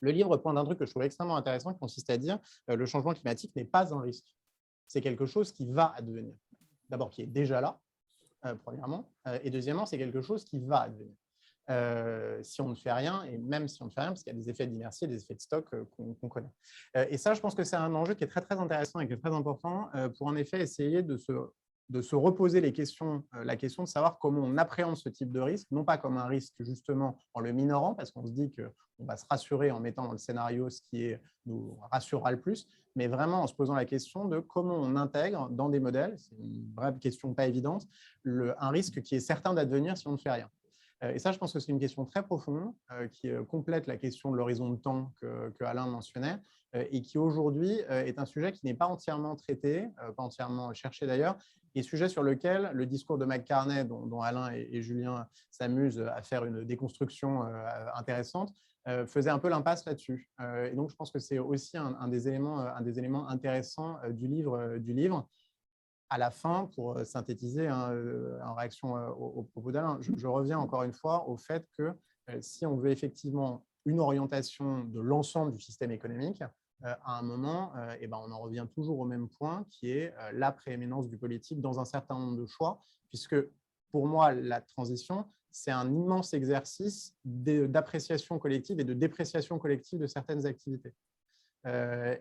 Le livre pointe un truc que je trouve extrêmement intéressant, qui consiste à dire que le changement climatique n'est pas un risque. C'est quelque chose qui va advenir. D'abord, qui est déjà là, premièrement, et deuxièmement, c'est quelque chose qui va advenir. Si on ne fait rien, et même si on ne fait rien, parce qu'il y a des effets d'inertie, des effets de stock qu'on connaît. Et ça, je pense que c'est un enjeu qui est très, très intéressant et qui est très important pour en effet essayer de se reposer la question de savoir comment on appréhende ce type de risque, non pas comme un risque justement en le minorant, parce qu'on se dit qu'on va se rassurer en mettant dans le scénario ce qui nous rassurera le plus, mais vraiment en se posant la question de comment on intègre dans des modèles, c'est une vraie question pas évidente, un risque qui est certain d'advenir si on ne fait rien. Et ça, je pense que c'est une question très profonde qui complète la question de l'horizon de temps que Alain mentionnait et qui aujourd'hui est un sujet qui n'est pas entièrement traité, pas entièrement cherché d'ailleurs, et sujet sur lequel le discours de McCartney, dont Alain et Julien s'amusent à faire une déconstruction intéressante, faisait un peu l'impasse là-dessus. Et donc, je pense que c'est aussi un des éléments intéressants du livre. À la fin, pour synthétiser en réaction au propos d'Alain, je reviens encore une fois au fait que si on veut effectivement une orientation de l'ensemble du système économique, à un moment, on en revient toujours au même point qui est la prééminence du politique dans un certain nombre de choix, puisque pour moi, la transition, c'est un immense exercice d'appréciation collective et de dépréciation collective de certaines activités.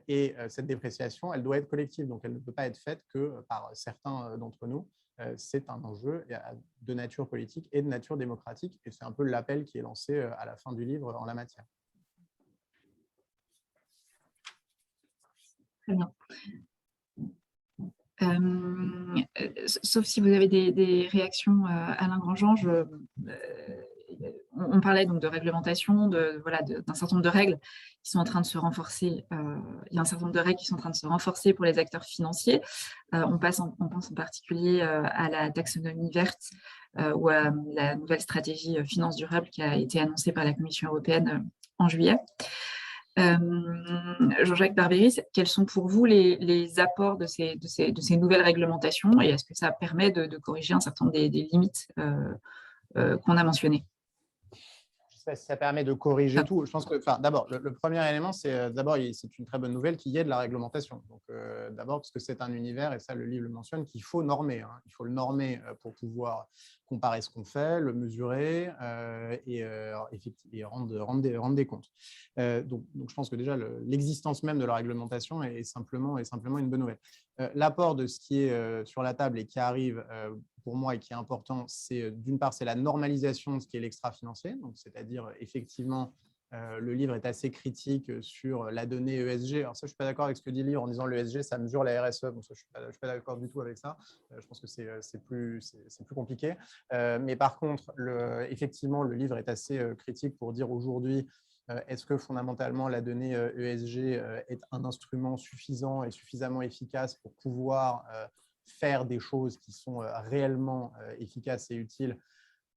Et cette dépréciation, elle doit être collective, donc elle ne peut pas être faite que par certains d'entre nous. C'est un enjeu de nature politique et de nature démocratique, et c'est un peu l'appel qui est lancé à la fin du livre en la matière. Très bien. Sauf si vous avez des réactions, Alain Grandjean, on parlait donc de réglementation, d'un certain nombre de règles qui sont en train de se renforcer. Il y a un certain nombre de règles qui sont en train de se renforcer pour les acteurs financiers. On pense en particulier à la taxonomie verte ou à la nouvelle stratégie finance durable qui a été annoncée par la Commission européenne en juillet. Jean-Jacques Barbéris, quels sont pour vous les apports de ces nouvelles réglementations et est-ce que ça permet de corriger un certain nombre des limites qu'on a mentionnées? Je ne sais pas si ça permet de corriger tout. Je pense que, d'abord, le premier élément, c'est une très bonne nouvelle qu'il y ait de la réglementation. Donc, d'abord, parce que c'est un univers, et ça, le livre le mentionne, qu'il faut normer. Il faut le normer pour pouvoir comparer ce qu'on fait, le mesurer et rendre des comptes. Donc, je pense que déjà, l'existence même de la réglementation est simplement une bonne nouvelle. L'apport de ce qui est sur la table et qui arrive pour moi et qui est important, c'est d'une part, c'est la normalisation de ce qui est l'extra-financier, donc c'est-à-dire effectivement le livre est assez critique sur la donnée ESG. Alors ça, je ne suis pas d'accord avec ce que dit le livre en disant l'ESG, ça mesure la RSE. Bon, ça, je ne suis pas d'accord du tout avec ça. Je pense que c'est plus compliqué. Mais par contre, effectivement, le livre est assez critique pour dire aujourd'hui, est-ce que fondamentalement la donnée ESG est un instrument suffisant et suffisamment efficace pour pouvoir faire des choses qui sont réellement efficaces et utiles?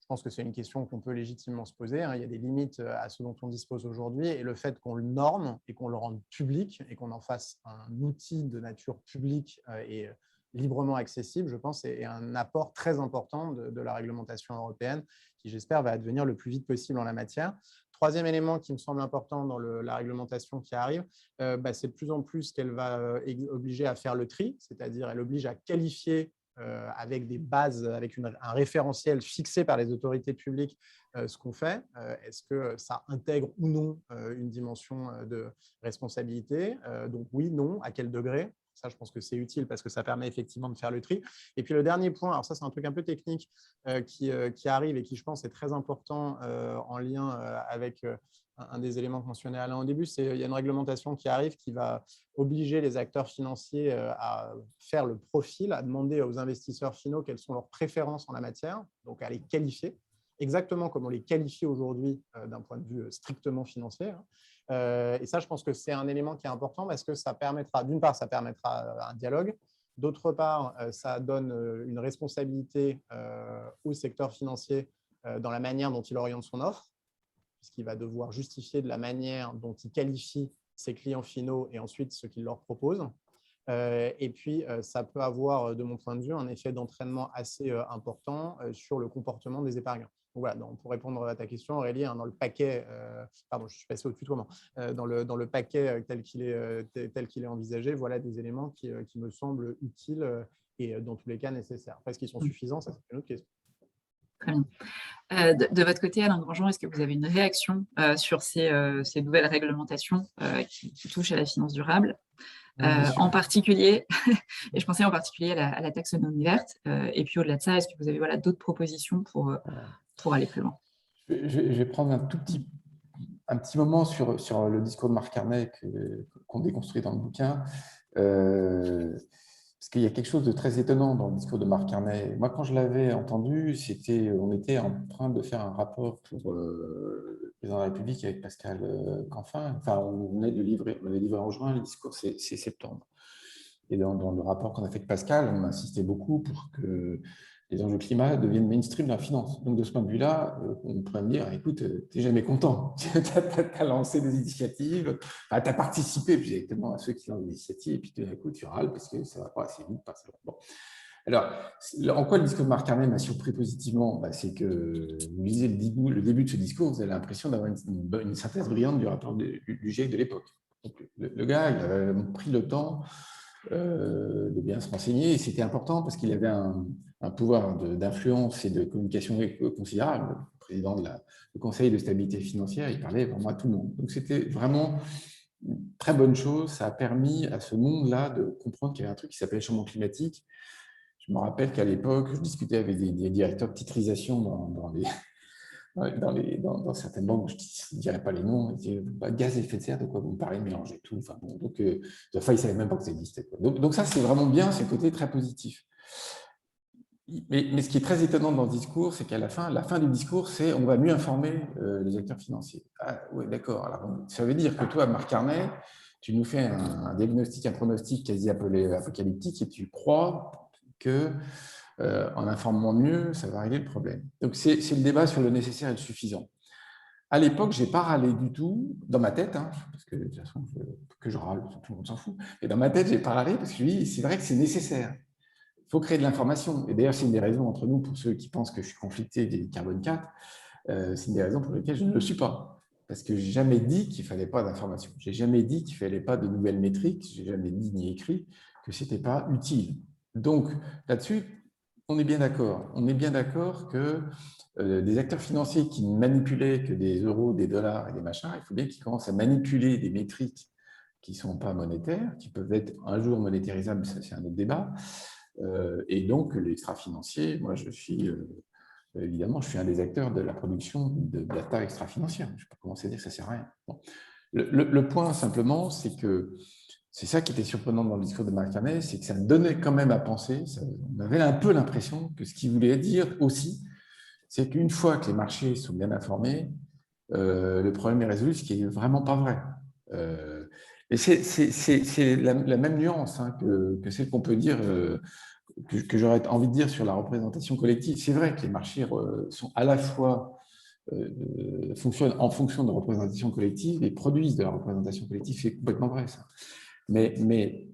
Je pense que c'est une question qu'on peut légitimement se poser. Il y a des limites à ce dont on dispose aujourd'hui et le fait qu'on le norme et qu'on le rende public et qu'on en fasse un outil de nature publique et librement accessible, je pense, est un apport très important de la réglementation européenne qui, j'espère, va advenir le plus vite possible en la matière. Troisième élément qui me semble important dans la réglementation qui arrive, c'est de plus en plus qu'elle va obliger à faire le tri, c'est-à-dire elle oblige à qualifier avec des bases, avec un référentiel fixé par les autorités publiques, ce qu'on fait. Est-ce que ça intègre ou non une dimension de responsabilité? Donc oui, non, à quel degré? Ça, je pense que c'est utile parce que ça permet effectivement de faire le tri. Et puis le dernier point, alors ça, c'est un truc un peu technique qui arrive et qui, je pense, est très important en lien avec un des éléments que mentionnait Alain au début, c'est qu'il y a une réglementation qui arrive qui va obliger les acteurs financiers à faire le profil, à demander aux investisseurs finaux quelles sont leurs préférences en la matière, donc à les qualifier, exactement comme on les qualifie aujourd'hui d'un point de vue strictement financier. Et ça, je pense que c'est un élément qui est important parce que ça permettra, d'une part, ça permettra un dialogue, d'autre part, ça donne une responsabilité au secteur financier dans la manière dont il oriente son offre, puisqu'il va devoir justifier de la manière dont il qualifie ses clients finaux et ensuite ce qu'il leur propose. Et puis, ça peut avoir, de mon point de vue, un effet d'entraînement assez important sur le comportement des épargnants. Donc, voilà, donc, pour répondre à ta question, Aurélie, dans le paquet, pardon, je suis passé au tutoiement, dans le paquet tel qu'il est envisagé, voilà des éléments qui me semblent utiles et dans tous les cas nécessaires. Après, est-ce qu'ils sont suffisants? Ça, c'est une autre question. Très bien. De votre côté, Alain Grandjean, est-ce que vous avez une réaction sur ces nouvelles réglementations qui touchent à la finance durable, en particulier, et je pensais en particulier à la taxonomie verte, et puis au-delà de ça, est-ce que vous avez d'autres propositions pour aller plus loin? Je vais prendre un petit moment sur le discours de Marc Carnet qu'on déconstruit dans le bouquin. Parce qu'il y a quelque chose de très étonnant dans le discours de Marc Carnet. Moi, quand je l'avais entendu, on était en train de faire un rapport pour le président de la République avec Pascal Canfin. Enfin, on avait livré en juin, le discours, c'est septembre. Et dans le rapport qu'on a fait avec Pascal, on insistait beaucoup pour que les enjeux climat deviennent mainstream dans la finance. Donc, de ce point de vue-là, on pourrait me dire, écoute, tu n'es jamais content. Tu as lancé des initiatives, tu as participé directement à ceux qui lancent des initiatives, et puis tout d'un coup, tu râles parce que ça ne va pas assez vite. Bon. Alors, en quoi le discours de Marc Carnet m'a surpris positivement? C'est que vous lisez le début de ce discours, vous avez l'impression d'avoir une synthèse brillante du rapport du GIEC de l'époque. Le gars, il avait pris le temps de bien se renseigner, et c'était important parce qu'il avait un pouvoir d'influence et de communication considérable. Le président du Conseil de stabilité financière, il parlait vraiment à tout le monde. Donc, c'était vraiment une très bonne chose. Ça a permis à ce monde-là de comprendre qu'il y avait un truc qui s'appelait changement climatique. Je me rappelle qu'à l'époque, je discutais avec des directeurs de titrisation dans certaines banques, je ne dirais pas les noms, ils disaient gaz à effet de serre, de quoi vous me parlez, mélanger tout. Enfin, bon, donc, ils ne savaient même pas que ça existait. Donc ça, c'est vraiment bien, c'est le côté très positif. Mais ce qui est très étonnant dans ce discours, c'est qu'à la fin du discours, c'est on va mieux informer les acteurs financiers. Ah oui, d'accord. Alors, ça veut dire que toi, Marc Carnet, tu nous fais un diagnostic, un pronostic quasi apocalyptique et tu crois que en informant mieux, ça va régler le problème. Donc, c'est le débat sur le nécessaire et le suffisant. À l'époque, je n'ai pas râlé du tout, dans ma tête, parce que de toute façon, que je râle, tout le monde s'en fout, mais dans ma tête, je n'ai pas râlé parce que je dis, c'est vrai que c'est nécessaire. Il faut créer de l'information. Et d'ailleurs, c'est une des raisons entre nous, pour ceux qui pensent que je suis conflicté des carbone 4, c'est une des raisons pour lesquelles je ne le suis pas. Parce que je n'ai jamais dit qu'il ne fallait pas d'information. Je n'ai jamais dit qu'il ne fallait pas de nouvelles métriques. Je n'ai jamais dit ni écrit que ce n'était pas utile. Donc, là-dessus, on est bien d'accord. On est bien d'accord que des acteurs financiers qui ne manipulaient que des euros, des dollars et des machins, il faut bien qu'ils commencent à manipuler des métriques qui ne sont pas monétaires, qui peuvent être un jour monétarisables, ça c'est un autre débat. Et donc, l'extra-financier, moi je suis évidemment, je suis un des acteurs de la production de data extra-financière. Je ne vais pas commencer à dire que ça ne sert à rien. Bon. Le point, simplement, c'est que c'est ça qui était surprenant dans le discours de Marc Carnet, c'est que ça donnait quand même à penser, on avait un peu l'impression que ce qu'il voulait dire aussi, c'est qu'une fois que les marchés sont bien informés, le problème est résolu, ce qui n'est vraiment pas vrai. Et c'est la même nuance que celle qu'on peut dire, que j'aurais envie de dire sur la représentation collective. C'est vrai que les marchés sont à la fois fonctionnent en fonction de représentation collective et produisent de la représentation collective, c'est complètement vrai ça. Mais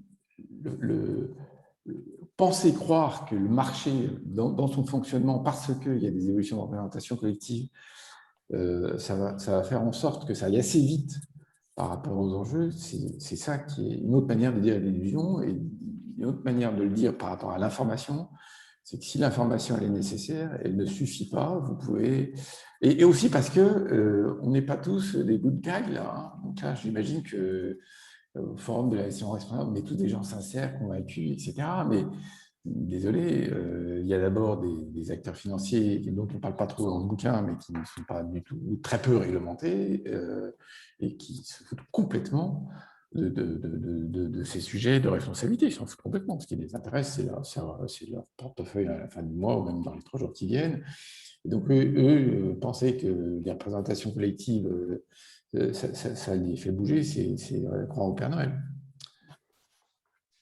penser croire que le marché, dans son fonctionnement, parce qu'il y a des évolutions de représentation collective, ça va faire en sorte que ça aille assez vite par rapport aux enjeux, c'est ça qui est une autre manière de dire l'illusion, et une autre manière de le dire par rapport à l'information, c'est que si l'information elle est nécessaire, elle ne suffit pas, vous pouvez… Et aussi parce qu'on n'est pas tous des good guys, là. Hein. Donc là, j'imagine que au forum de la gestion responsable, on est tous des gens sincères, convaincus, etc. Mais désolé, il y a d'abord des acteurs financiers dont on ne parle pas trop dans le bouquin, mais qui ne sont pas du tout, ou très peu réglementés, et qui se foutent complètement de ces sujets de responsabilité. Ils s'en foutent complètement. Ce qui les intéresse, c'est leur portefeuille à la fin du mois, ou même dans les 3 jours qui viennent. Et donc, eux pensaient que les représentations collectives, ça les fait bouger, c'est croire au Père Noël.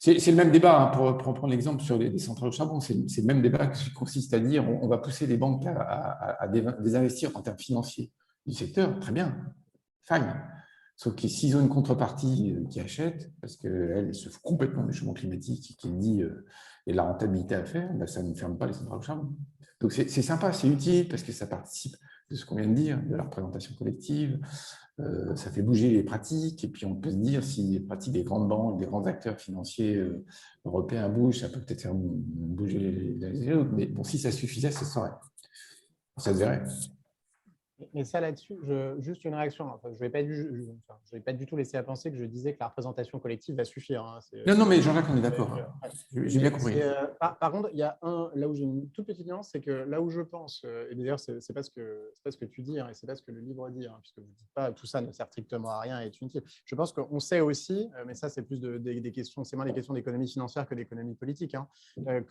C'est le même débat, hein, pour prendre l'exemple sur les centrales au charbon, c'est le même débat qui consiste à dire on va pousser les banques à désinvestir en termes financiers du secteur, très bien, fine. Sauf que s'ils ont une contrepartie qui achète, parce qu'elle se fout complètement du changement climatique et qui dit il y a de la rentabilité à faire, ben ça ne ferme pas les centrales au charbon. Donc c'est sympa, c'est utile parce que ça participe de ce qu'on vient de dire, de la représentation collective. Ça fait bouger les pratiques, et puis on peut se dire si les pratiques des grandes banques, des grands acteurs financiers européens bougent, ça peut peut-être faire bouger les autres, mais bon, si ça suffisait, ça se saurait. Ça se verrait. Mais ça là-dessus, juste une réaction. Enfin, je ne vais pas du tout laisser à penser que je disais que la représentation collective va suffire. Hein. Non, mais Jean-Jacques, on est d'accord. J'ai bien compris. Par contre, il y a là où j'ai une toute petite nuance, c'est que là où je pense, et d'ailleurs, ce n'est pas ce que tu dis, hein, et ce n'est pas ce que le livre dit, hein, puisque vous ne dites pas tout ça ne sert strictement à rien et est inutile. Je pense qu'on sait aussi, mais ça, c'est plus des questions, c'est moins des questions d'économie financière que d'économie politique, hein,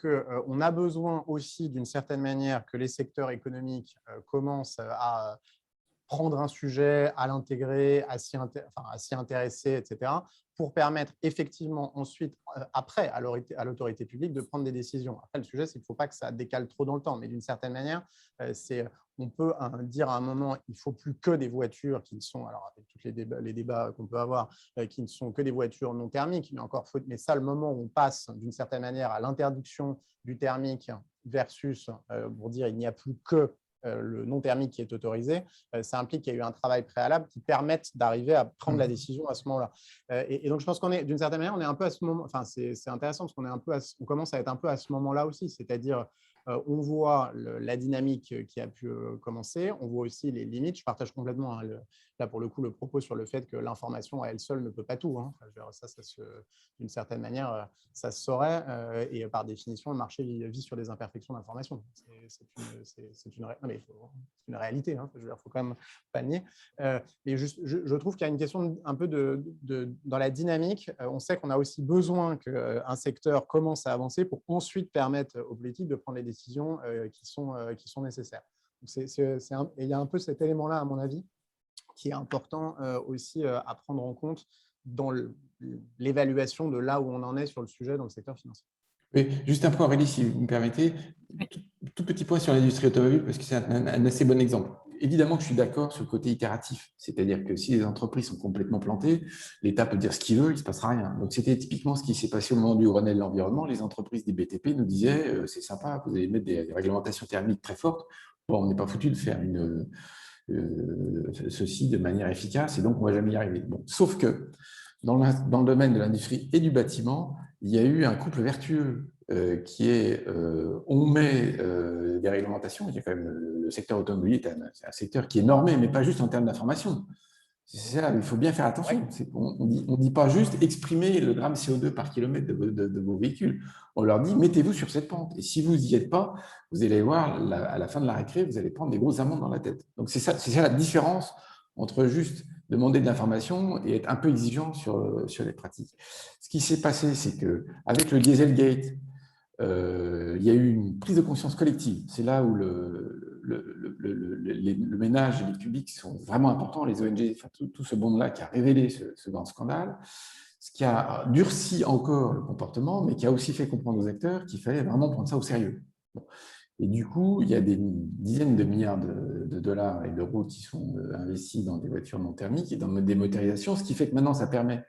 qu'on a besoin aussi, d'une certaine manière, que les secteurs économiques commencent à prendre un sujet, à l'intégrer, à s'y intéresser, etc., pour permettre effectivement ensuite, après, à l'autorité publique de prendre des décisions. Après, le sujet, c'est qu'il ne faut pas que ça décale trop dans le temps, mais d'une certaine manière, on peut dire à un moment, il ne faut plus que des voitures qui ne sont, alors avec tous les débats qu'on peut avoir, qui ne sont que des voitures non thermiques, mais ça, le moment où on passe d'une certaine manière à l'interdiction du thermique versus, pour dire, il n'y a plus que le non thermique qui est autorisé, ça implique qu'il y a eu un travail préalable qui permette d'arriver à prendre la décision à ce moment-là. Et donc, je pense qu'on est, d'une certaine manière, on est un peu à ce moment, enfin, c'est intéressant parce on commence à être un peu à ce moment-là aussi, c'est-à-dire on voit la dynamique qui a pu commencer, on voit aussi les limites. Je partage complètement, hein, là, pour le coup, le propos sur le fait que l'information à elle seule ne peut pas tout. Hein. D'une certaine manière, ça se saurait, et par définition, le marché vit sur des imperfections d'information. C'est une réalité, hein. Il faut quand même pas le nier. Et je trouve qu'il y a une question un peu dans la dynamique. On sait qu'on a aussi besoin qu'un secteur commence à avancer pour ensuite permettre aux politiques de prendre les décisions qui sont nécessaires. Et il y a un peu cet élément-là, à mon avis, qui est important aussi à prendre en compte dans l'évaluation de là où on en est sur le sujet dans le secteur financier. Oui, juste un point, Aurélie, si vous me permettez. Tout petit point sur l'industrie automobile, parce que c'est un assez bon exemple. Évidemment que je suis d'accord sur le côté itératif, c'est-à-dire que si les entreprises sont complètement plantées, l'État peut dire ce qu'il veut, il ne se passera rien. Donc, c'était typiquement ce qui s'est passé au moment du Grenelle de l'environnement. Les entreprises des BTP nous disaient c'est sympa, vous allez mettre des réglementations thermiques très fortes. Bon, on n'est pas foutu de faire ceci de manière efficace, et donc on ne va jamais y arriver. Bon, sauf que dans le domaine de l'industrie et du bâtiment, il y a eu un couple vertueux qui est on met des réglementations. Il y a quand même le secteur automobile, c'est un secteur qui est normé, mais pas juste en termes d'information. C'est ça, il faut bien faire attention. On ne dit pas juste exprimer le gramme CO2 par kilomètre de vos véhicules. On leur dit mettez-vous sur cette pente. Et si vous n'y êtes pas, vous allez voir, à la fin de la récré, vous allez prendre des grosses amendes dans la tête. Donc c'est ça la différence entre juste demander de l'information et être un peu exigeant sur les pratiques. Ce qui s'est passé, c'est qu'avec le Dieselgate, il y a eu une prise de conscience collective. C'est là où le ménage et les publics sont vraiment importants, les ONG, enfin, tout ce monde-là qui a révélé ce grand scandale, ce qui a durci encore le comportement, mais qui a aussi fait comprendre aux acteurs qu'il fallait vraiment prendre ça au sérieux. Bon. Et du coup, il y a des dizaines de milliards de dollars et d'euros qui sont investis dans des voitures non thermiques et dans des motorisations, ce qui fait que maintenant, ça permet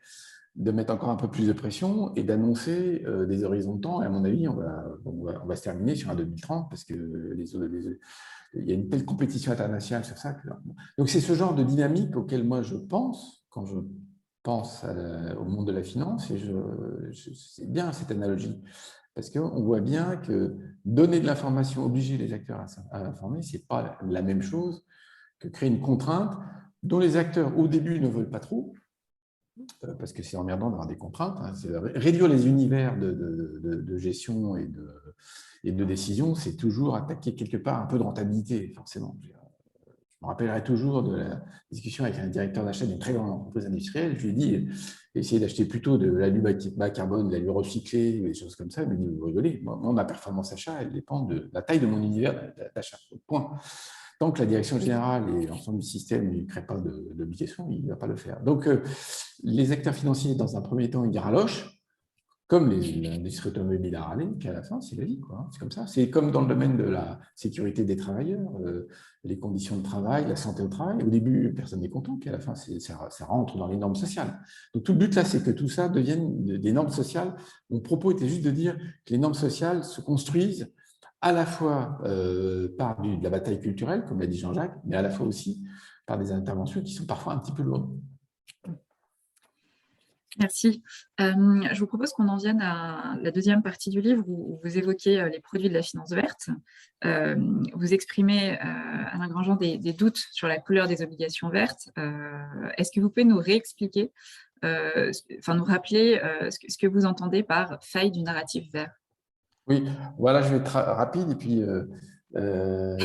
de mettre encore un peu plus de pression et d'annoncer des horizons de temps. Et à mon avis, on va se terminer sur un 2030 parce que il y a une telle compétition internationale sur ça. Donc, c'est ce genre de dynamique auquel moi je pense quand je pense au monde de la finance, et c'est bien cette analogie, parce qu'on voit bien que donner de l'information, obliger les acteurs à informer, ce n'est pas la même chose que créer une contrainte dont les acteurs, au début, ne veulent pas trop, parce que c'est emmerdant d'avoir des contraintes. Hein. Réduire les univers de gestion et de décision, c'est toujours attaquer quelque part un peu de rentabilité, forcément. Je me rappellerai toujours de la discussion avec un directeur d'achat d'une très grande entreprise industrielle. Je lui ai dit, essayez d'acheter plutôt de l'alu bas carbone, de l'alu recyclé, des choses comme ça. Il m'a dit, vous rigolez, moi, ma performance achat, elle dépend de la taille de mon univers d'achat. Point. Tant que la direction générale et l'ensemble du système ne crée pas d'obligation, il ne va pas le faire. Donc, les acteurs financiers, dans un premier temps, ils ralochent, comme l'industrie automobile a râlé, puis à la fin, c'est la vie. C'est comme ça. C'est comme dans le domaine de la sécurité des travailleurs, les conditions de travail, la santé au travail. Au début, personne n'est content, puis à la fin, ça rentre dans les normes sociales. Donc, tout le but, là, c'est que tout ça devienne des normes sociales. Mon propos était juste de dire que les normes sociales se construisent à la fois par de la bataille culturelle, comme l'a dit Jean-Jacques, mais à la fois aussi par des interventions qui sont parfois un petit peu lourdes. Merci. Je vous propose qu'on en vienne à la deuxième partie du livre où vous évoquez les produits de la finance verte. Vous exprimez, Alain Grandjean, des doutes sur la couleur des obligations vertes. Est-ce que vous pouvez nous réexpliquer, nous rappeler ce que vous entendez par faille du narratif vert? Oui, voilà, je vais être rapide et puis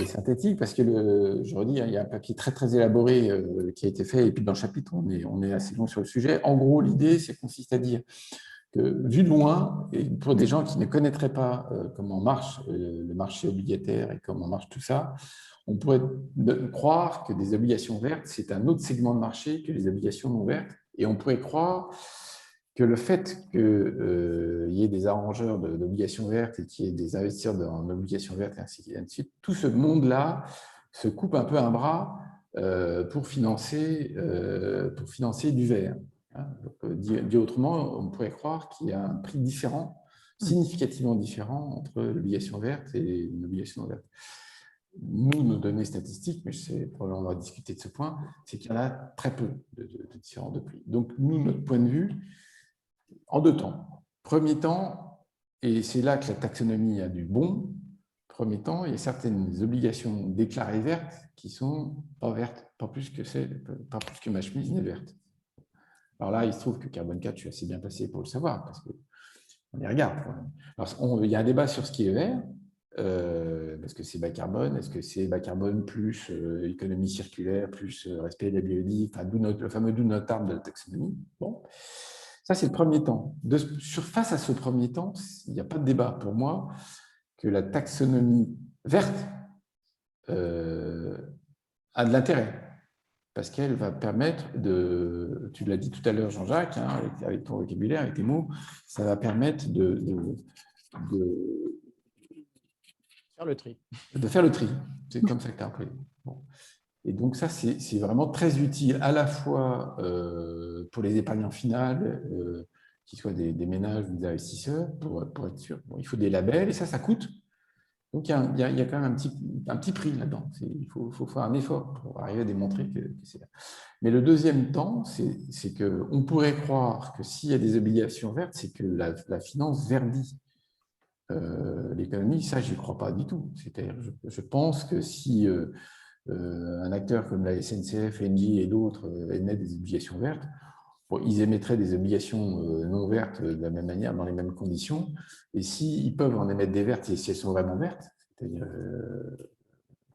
synthétique parce que, je redis, il y a un papier très, très élaboré qui a été fait et puis dans le chapitre, on est assez long sur le sujet. En gros, l'idée, c'est consiste à dire que, vu de loin, et pour des gens qui ne connaîtraient pas comment marche le marché obligataire et comment marche tout ça, on pourrait croire que des obligations vertes, c'est un autre segment de marché que les obligations non vertes, et on pourrait croire que le fait qu'il y ait des arrangeurs d'obligations vertes et qu'il y ait des investisseurs en obligations vertes et ainsi de suite, tout ce monde-là se coupe un peu un bras pour financer du vert. Hein. Donc, dit autrement, on pourrait croire qu'il y a un prix différent, significativement différent entre l'obligation verte et une obligation non verte. Nous, nos données statistiques, mais je sais, probablement on va discuter de ce point, c'est qu'il y en a très peu de différents de prix. Donc, nous, notre point de vue, en deux temps. Premier temps, et c'est là que la taxonomie a du bon, premier temps, il y a certaines obligations déclarées vertes qui sont pas vertes, pas plus que ma chemise n'est verte. Alors là, il se trouve que Carbone 4, je suis assez bien placé pour le savoir, parce qu'on y regarde. Alors, il y a un débat sur ce qui est vert, parce que c'est bas carbone, est-ce que c'est bas carbone plus économie circulaire, plus respect de la biodiversité, enfin, le fameux do not harm de la taxonomie. Bon. Ça, c'est le premier temps. Face à ce premier temps, il n'y a pas de débat pour moi que la taxonomie verte a de l'intérêt, parce qu'elle va permettre tu l'as dit tout à l'heure, Jean-Jacques, hein, avec ton vocabulaire, avec tes mots, ça va permettre de faire le tri. De faire le tri. C'est comme ça que tu as appris. Bon. Et donc, ça, c'est vraiment très utile à la fois pour les épargnants finales, qu'ils soient des ménages ou des investisseurs, pour être sûr. Bon, il faut des labels et ça coûte. Donc, il y a quand même un petit prix là-dedans. Il faut faire un effort pour arriver à démontrer que c'est là. Mais le deuxième temps, c'est qu'on pourrait croire que s'il y a des obligations vertes, c'est que la finance verdit l'économie. Ça, je n'y crois pas du tout. C'est-à-dire, je pense que si un acteur comme la SNCF, Engie et d'autres émettent des obligations vertes, bon, ils émettraient des obligations non vertes de la même manière, dans les mêmes conditions. Et s'ils peuvent en émettre des vertes, et si elles sont vraiment vertes, c'est-à-dire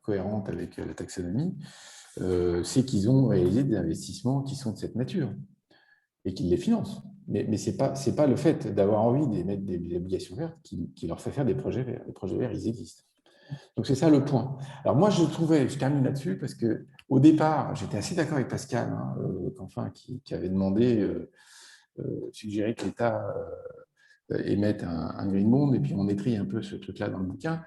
cohérentes avec la taxonomie, c'est qu'ils ont réalisé des investissements qui sont de cette nature et qu'ils les financent. Mais ce n'est pas le fait d'avoir envie d'émettre des obligations vertes qui leur fait faire des projets verts. Les projets verts, ils existent. Donc, c'est ça le point. Alors, moi, je termine là-dessus parce qu'au départ, j'étais assez d'accord avec Pascal, qui avait demandé, suggéré que l'État émette un green bond, et puis on écrit un peu ce truc-là dans le bouquin.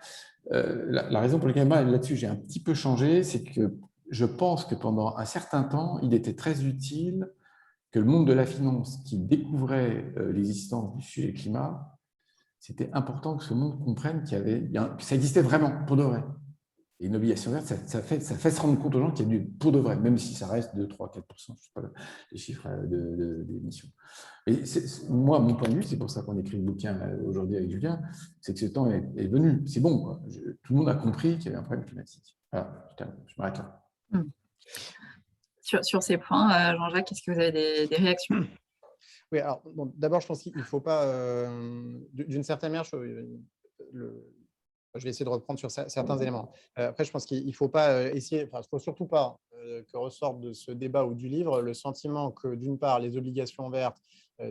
La raison pour laquelle, là-dessus, j'ai un petit peu changé, c'est que je pense que pendant un certain temps, il était très utile que le monde de la finance qui découvrait l'existence du sujet climat, c'était important que ce monde comprenne que ça existait vraiment, pour de vrai. Et une obligation verte, ça fait se rendre compte aux gens qu'il y a du pour de vrai, même si ça reste 2, 3, 4%, je ne sais pas les chiffres d'émissions. Et moi, mon point de vue, c'est pour ça qu'on écrit le bouquin aujourd'hui avec Julien, c'est que ce temps est venu. C'est bon, quoi. Tout le monde a compris qu'il y avait un problème climatique. Voilà, je m'arrête là. Sur ces points, Jean-Jacques, est-ce que vous avez des réactions? Oui, alors bon, d'abord, je pense qu'il ne faut pas, d'une certaine manière, je vais essayer de reprendre sur certains éléments. Après, je pense qu'il ne faut pas essayer, il ne faut surtout pas que ressorte de ce débat ou du livre le sentiment que, d'une part, les obligations vertes,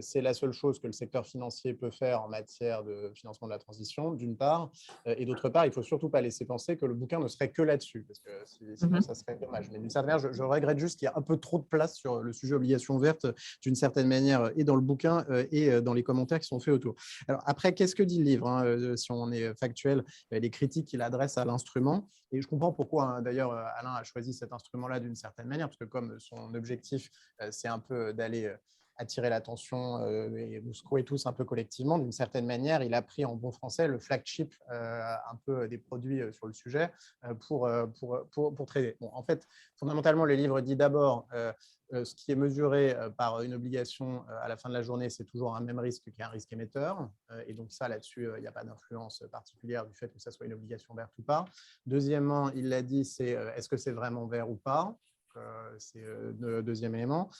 c'est la seule chose que le secteur financier peut faire en matière de financement de la transition, d'une part, et d'autre part, il ne faut surtout pas laisser penser que le bouquin ne serait que là-dessus, parce que sinon, ça serait dommage. Mais d'une certaine manière, je regrette juste qu'il y a un peu trop de place sur le sujet obligations vertes, d'une certaine manière, et dans le bouquin et dans les commentaires qui sont faits autour. Alors après, qu'est-ce que dit le livre, hein, si on est factuel, les critiques qu'il adresse à l'instrument. Et je comprends pourquoi, hein, d'ailleurs, Alain a choisi cet instrument-là d'une certaine manière, parce que comme son objectif, c'est un peu d'aller attirer l'attention et vous secouer tous un peu collectivement, d'une certaine manière, il a pris en bon français le flagship un peu des produits sur le sujet pour trader. Bon, en fait, fondamentalement, le livre dit d'abord ce qui est mesuré par une obligation à la fin de la journée, c'est toujours un même risque qu'un risque émetteur. Et donc ça, là-dessus, il n'y a pas d'influence particulière du fait que ça soit une obligation verte ou pas. Deuxièmement, il l'a dit, c'est est-ce que c'est vraiment vert ou pas? C'est le deuxième élément.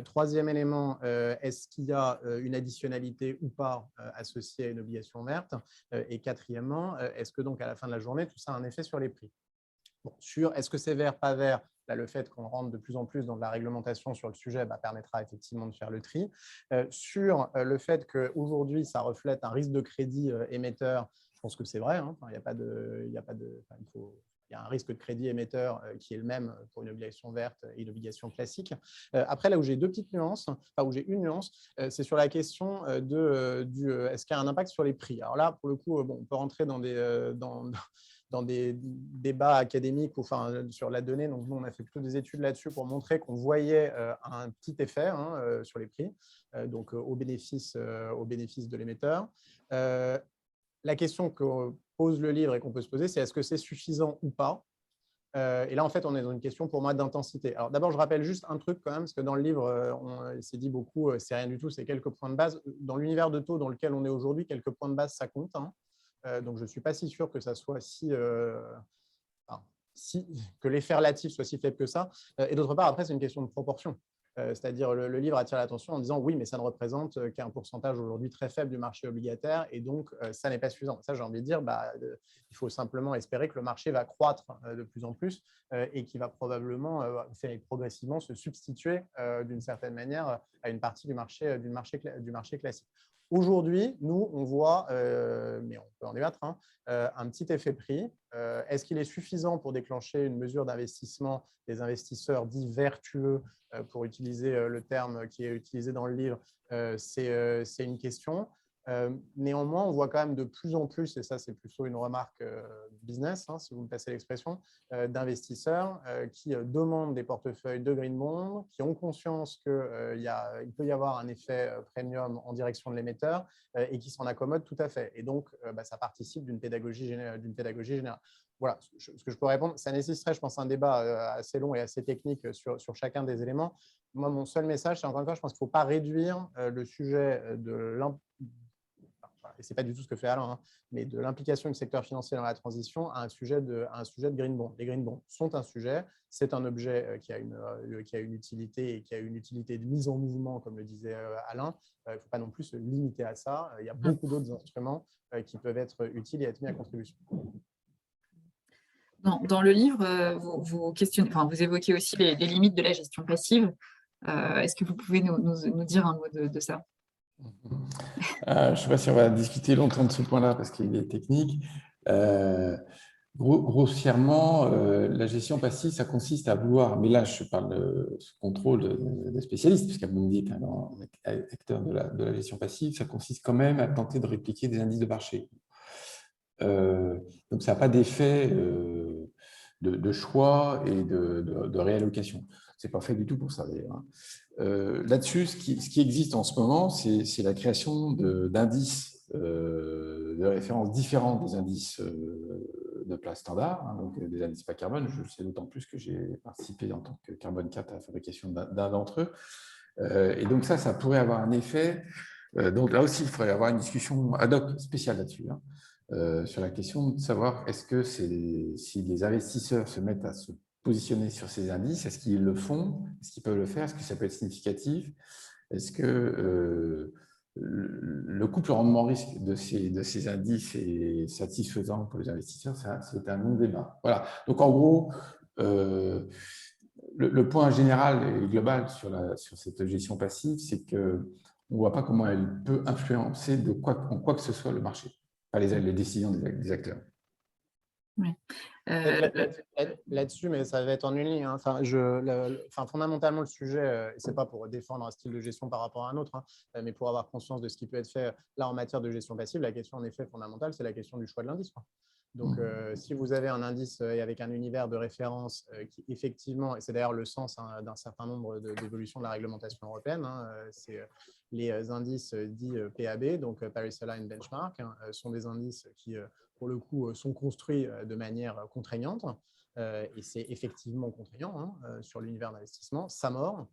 Troisième élément, est-ce qu'il y a une additionnalité ou pas associée à une obligation verte? Et quatrièmement, est-ce que donc à la fin de la journée, tout ça a un effet sur les prix? Bon, sur est-ce que c'est vert, pas vert, là, le fait qu'on rentre de plus en plus dans de la réglementation sur le sujet permettra effectivement de faire le tri. Sur le fait qu'aujourd'hui, ça reflète un risque de crédit émetteur, je pense que c'est vrai. Hein, il y a un risque de crédit émetteur qui est le même pour une obligation verte et une obligation classique. Après, là où j'ai deux petites nuances, où j'ai une nuance, c'est sur la question est-ce qu'il y a un impact sur les prix? Alors là, pour le coup, on peut rentrer dans des débats académiques sur la donnée. Donc, nous, on a fait plutôt des études là-dessus pour montrer qu'on voyait un petit effet sur les prix, donc au bénéfice de l'émetteur. La question que pose le livre et qu'on peut se poser, c'est est-ce que c'est suffisant ou pas? Et là, en fait, on est dans une question pour moi d'intensité. Alors d'abord, je rappelle juste un truc quand même, parce que dans le livre, on s'est dit beaucoup, c'est rien du tout, c'est quelques points de base. Dans l'univers de taux dans lequel on est aujourd'hui, quelques points de base, ça compte. Hein. Donc, je ne suis pas si sûr que ça soit que l'effet relatif soit si faible que ça. Et d'autre part, après, c'est une question de proportion. C'est-à-dire, le livre attire l'attention en disant oui, mais ça ne représente qu'un pourcentage aujourd'hui très faible du marché obligataire et donc ça n'est pas suffisant. Ça, j'ai envie de dire, il faut simplement espérer que le marché va croître de plus en plus et qu'il va probablement progressivement se substituer d'une certaine manière à une partie du marché classique. Aujourd'hui, nous, on voit, mais on peut en débattre, un petit effet prix. Est-ce qu'il est suffisant pour déclencher une mesure d'investissement des investisseurs dits vertueux, pour utiliser le terme qui est utilisé dans le livre? C'est une question. Néanmoins, on voit quand même de plus en plus, et ça c'est plutôt une remarque business, si vous me passez l'expression, d'investisseurs qui demandent des portefeuilles de green bond, qui ont conscience qu'il peut y avoir un effet premium en direction de l'émetteur et qui s'en accommodent tout à fait. Et donc, ça participe d'une pédagogie générale. Voilà ce que je peux répondre. Ça nécessiterait, je pense, un débat assez long et assez technique sur chacun des éléments. Moi, mon seul message, c'est encore une fois, je pense qu'il ne faut pas réduire le sujet et ce n'est pas du tout ce que fait Alain, hein, mais de l'implication du secteur financier dans la transition à un sujet de green bond. Les green bonds sont un sujet, c'est un objet qui a une utilité et qui a une utilité de mise en mouvement, comme le disait Alain. Il ne faut pas non plus se limiter à ça. Il y a beaucoup d'autres instruments qui peuvent être utiles et être mis à contribution. Dans le livre, vous évoquez aussi les limites de la gestion passive. Est-ce que vous pouvez nous dire un mot de ça? Je ne sais pas si on va discuter longtemps de ce point-là parce qu'il est technique. Grossièrement, la gestion passive, ça consiste à vouloir, mais là je parle de ce contrôle des spécialistes, puisqu'Amundi est un acteur de la gestion passive, ça consiste quand même à tenter de répliquer des indices de marché. Donc ça n'a pas d'effet de choix et de réallocation. Ce n'est pas fait du tout pour ça d'ailleurs. Là-dessus, ce qui existe en ce moment, c'est la création d'indices de référence différents des indices de place standard, hein, donc des indices pas carbone. Je le sais d'autant plus que j'ai participé en tant que Carbone 4 à la fabrication d'un d'entre eux. Et donc ça pourrait avoir un effet. Donc là aussi, il faudrait avoir une discussion ad hoc spéciale là-dessus, hein, sur la question de savoir est-ce que si les investisseurs se mettent à se positionner sur ces indices, est-ce qu'ils le font? Est-ce qu'ils peuvent le faire? Est-ce que ça peut être significatif? Est-ce que le couple rendement-risque de ces indices est satisfaisant pour les investisseurs? C'est un non-débat. Voilà. Donc, en gros, le point général et global sur cette gestion passive, c'est qu'on ne voit pas comment elle peut influencer en quoi que ce soit le marché, pas les décisions des acteurs. Oui. Là-dessus, mais ça va être en une ligne. Hein. Fondamentalement, le sujet, ce n'est pas pour défendre un style de gestion par rapport à un autre, hein, mais pour avoir conscience de ce qui peut être fait là en matière de gestion passive. La question, en effet, fondamentale, c'est la question du choix de l'indice. Donc, si vous avez un indice avec un univers de référence qui, effectivement, et c'est d'ailleurs le sens d'un certain nombre d'évolutions de la réglementation européenne, hein, c'est les indices dits PAB, donc Paris Aligned Benchmark, hein, sont des indices qui, pour le coup, sont construits de manière contraignante, et c'est effectivement contraignant hein, sur l'univers d'investissement, ça mord,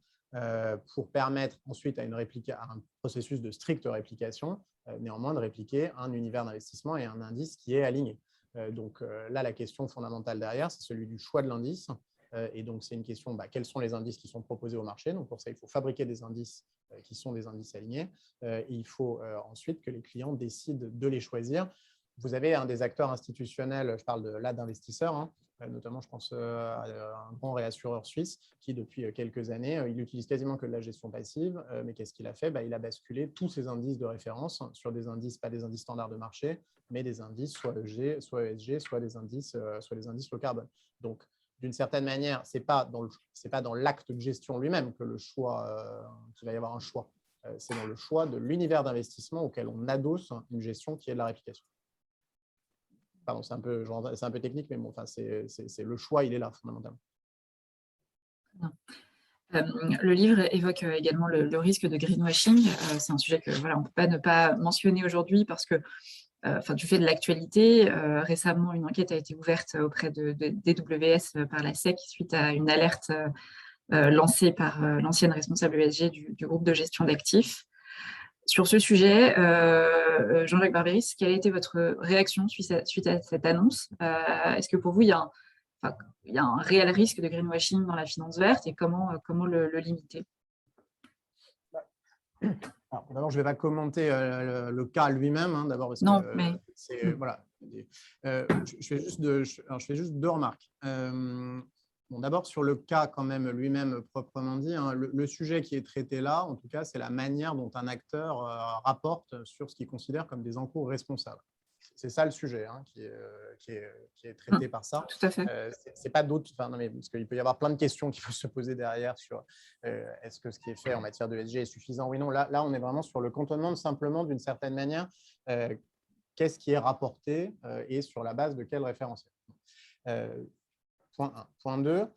pour permettre ensuite à un processus de stricte réplication, néanmoins de répliquer un univers d'investissement et un indice qui est aligné. Donc là, la question fondamentale derrière, c'est celui du choix de l'indice. Et donc, c'est une question, quels sont les indices qui sont proposés au marché? Donc, pour ça, il faut fabriquer des indices qui sont des indices alignés. Et il faut ensuite que les clients décident de les choisir. Vous avez un des acteurs institutionnels, je parle là d'investisseurs, hein, notamment je pense à un grand réassureur suisse qui depuis quelques années, il utilise quasiment que de la gestion passive, mais qu'est-ce qu'il a fait? Il a basculé tous ses indices de référence sur des indices, pas des indices standards de marché, mais des indices soit EG, soit ESG, soit les indices low carbone. Donc, d'une certaine manière, ce n'est pas dans l'acte de gestion lui-même que qu'il va y avoir un choix. C'est dans le choix de l'univers d'investissement auquel on adosse une gestion qui est de la réplication. Pardon, c'est un peu technique, mais bon, c'est le choix, il est là fondamentalement. Le livre évoque également le risque de greenwashing. C'est un sujet que on ne peut pas ne pas mentionner aujourd'hui parce que, du fait de l'actualité, récemment, une enquête a été ouverte auprès de DWS par la SEC suite à une alerte lancée par l'ancienne responsable ESG du groupe de gestion d'actifs. Sur ce sujet, Jean-Jacques Barberis, quelle a été votre réaction suite à cette annonce? Est-ce que pour vous, il y a un réel risque de greenwashing dans la finance verte et comment le limiter? D'abord, je ne vais pas commenter le cas lui-même, hein, d'abord parce non, que mais... voilà. Je fais juste deux remarques. D'abord, sur le cas quand même lui-même proprement dit, hein, le sujet qui est traité là, en tout cas, c'est la manière dont un acteur rapporte sur ce qu'il considère comme des encours responsables. C'est ça le sujet hein, qui est traité par ça. Tout à fait. C'est pas d'autres, parce qu'il peut y avoir plein de questions qui peuvent se poser derrière sur est-ce que ce qui est fait en matière de ESG est suffisant? Oui, non. Là, on est vraiment sur le cantonnement simplement d'une certaine manière. Qu'est-ce qui est rapporté et sur la base de quel référentiel? Point 1. Point 2,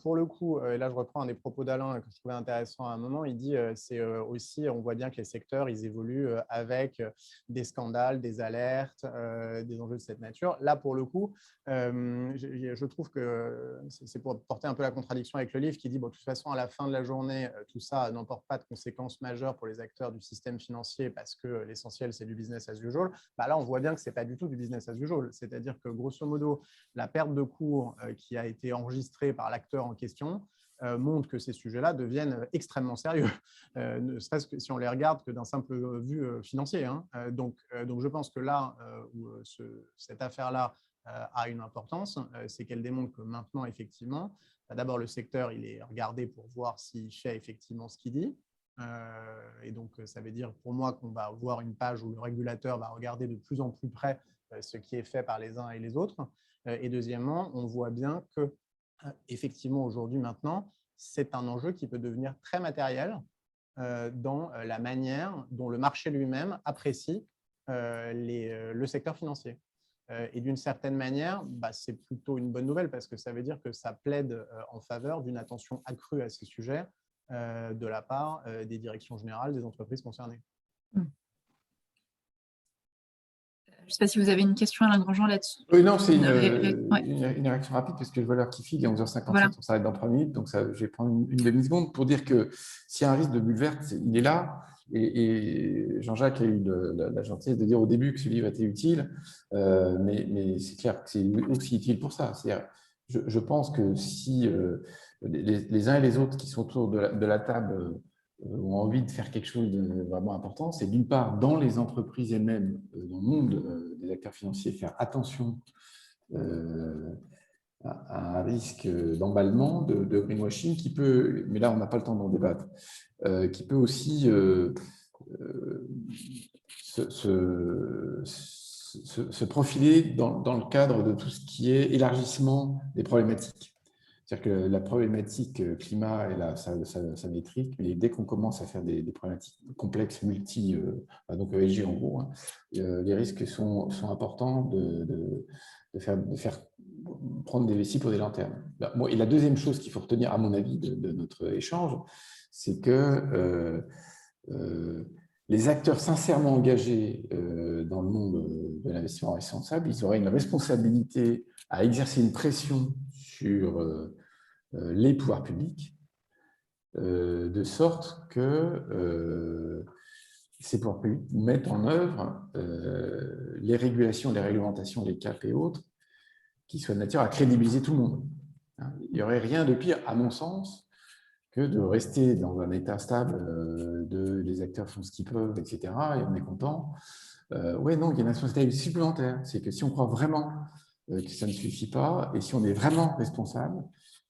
Pour le coup, et là je reprends un des propos d'Alain que je trouvais intéressant à un moment, il dit c'est aussi, on voit bien que les secteurs, ils évoluent avec des scandales, des alertes, des enjeux de cette nature. Là, pour le coup, je trouve que c'est pour porter un peu la contradiction avec le livre qui dit, bon, de toute façon, à la fin de la journée, tout ça n'emporte pas de conséquences majeures pour les acteurs du système financier parce que l'essentiel, c'est du business as usual. Bah là, on voit bien que ce n'est pas du tout du business as usual. C'est-à-dire que, grosso modo, la perte de cours qui a été enregistrée par l'acteur en question montre que ces sujets-là deviennent extrêmement sérieux, ne serait-ce que si on les regarde que d'un simple vue financier. Hein. Donc, je pense que là où cette affaire-là a une importance, c'est qu'elle démontre que maintenant, effectivement, d'abord, le secteur, il est regardé pour voir s'il fait effectivement ce qu'il dit. Et donc, ça veut dire pour moi qu'on va voir une page où le régulateur va regarder de plus en plus près ce qui est fait par les uns et les autres. Et deuxièmement, on voit bien que effectivement, aujourd'hui, maintenant, c'est un enjeu qui peut devenir très matériel dans la manière dont le marché lui-même apprécie le secteur financier. Et d'une certaine manière, c'est plutôt une bonne nouvelle parce que ça veut dire que ça plaide en faveur d'une attention accrue à ces sujets de la part des directions générales des entreprises concernées. Je ne sais pas si vous avez une question, Alain Grandjean, là-dessus. Oui, non, c'est une réaction rapide parce que je vois l'heure qui file, il est 11h57, voilà. On s'arrête dans 3 minutes, donc ça, je vais prendre une demi-seconde pour dire que s'il y a un risque de bulle verte, il est là. Et Jean-Jacques a eu la gentillesse de dire au début que ce livre était utile, mais c'est clair que c'est aussi utile pour ça. C'est-à-dire, je pense que si les uns et les autres qui sont autour de la table ont envie de faire quelque chose de vraiment important, c'est d'une part dans les entreprises elles-mêmes, dans le monde des acteurs financiers, faire attention à un risque d'emballement, de greenwashing qui peut, mais là on n'a pas le temps d'en débattre, qui peut aussi se profiler dans le cadre de tout ce qui est élargissement des problématiques. C'est-à-dire que la problématique climat, elle a sa métrique, mais dès qu'on commence à faire des problématiques complexes, donc ESG en gros, hein, les risques sont importants de faire prendre des vessies pour des lanternes. Et la deuxième chose qu'il faut retenir, à mon avis, de notre échange, c'est que les acteurs sincèrement engagés dans le monde de l'investissement responsable, ils auraient une responsabilité à exercer une pression sur les pouvoirs publics, de sorte que ces pouvoirs publics mettent en œuvre les régulations, les réglementations, les CAP et autres, qui soient de nature à crédibiliser tout le monde. Il n'y aurait rien de pire, à mon sens, que de rester dans un état stable les acteurs font ce qu'ils peuvent, etc., et on est content. Oui, non, il y a une responsabilité supplémentaire. C'est que si on croit vraiment que ça ne suffit pas, et si on est vraiment responsable,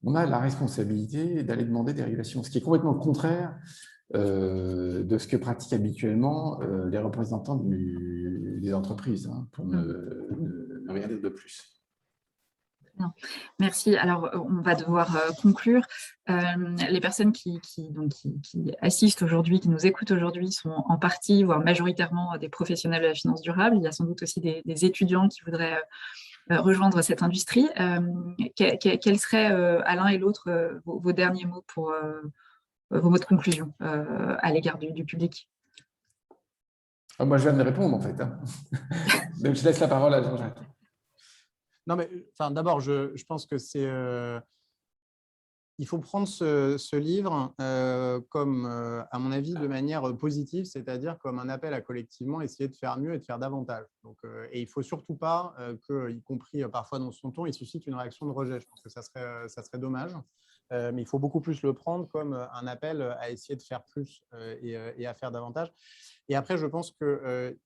on a la responsabilité d'aller demander des régulations, ce qui est complètement le contraire de ce que pratiquent habituellement les représentants des entreprises, hein, pour ne rien dire de plus. Non. Merci. Alors, on va devoir conclure. Les personnes qui assistent aujourd'hui, qui nous écoutent aujourd'hui, sont en partie, voire majoritairement, des professionnels de la finance durable. Il y a sans doute aussi des étudiants qui voudraient rejoindre cette industrie. Quels seraient, à l'un et l'autre, vos derniers mots pour vos mots de conclusion à l'égard du public? Moi, je viens de répondre, en fait. Hein. Donc, je laisse la parole à Jean-Jacques. Non, mais d'abord, je pense que c'est… il faut prendre ce livre comme, à mon avis, de manière positive, c'est-à-dire comme un appel à collectivement essayer de faire mieux et de faire davantage. Donc, et il ne faut surtout pas que, y compris parfois dans son ton, il suscite une réaction de rejet. Je pense que ça serait dommage. Mais il faut beaucoup plus le prendre comme un appel à essayer de faire plus et à faire davantage. Et après, je pense que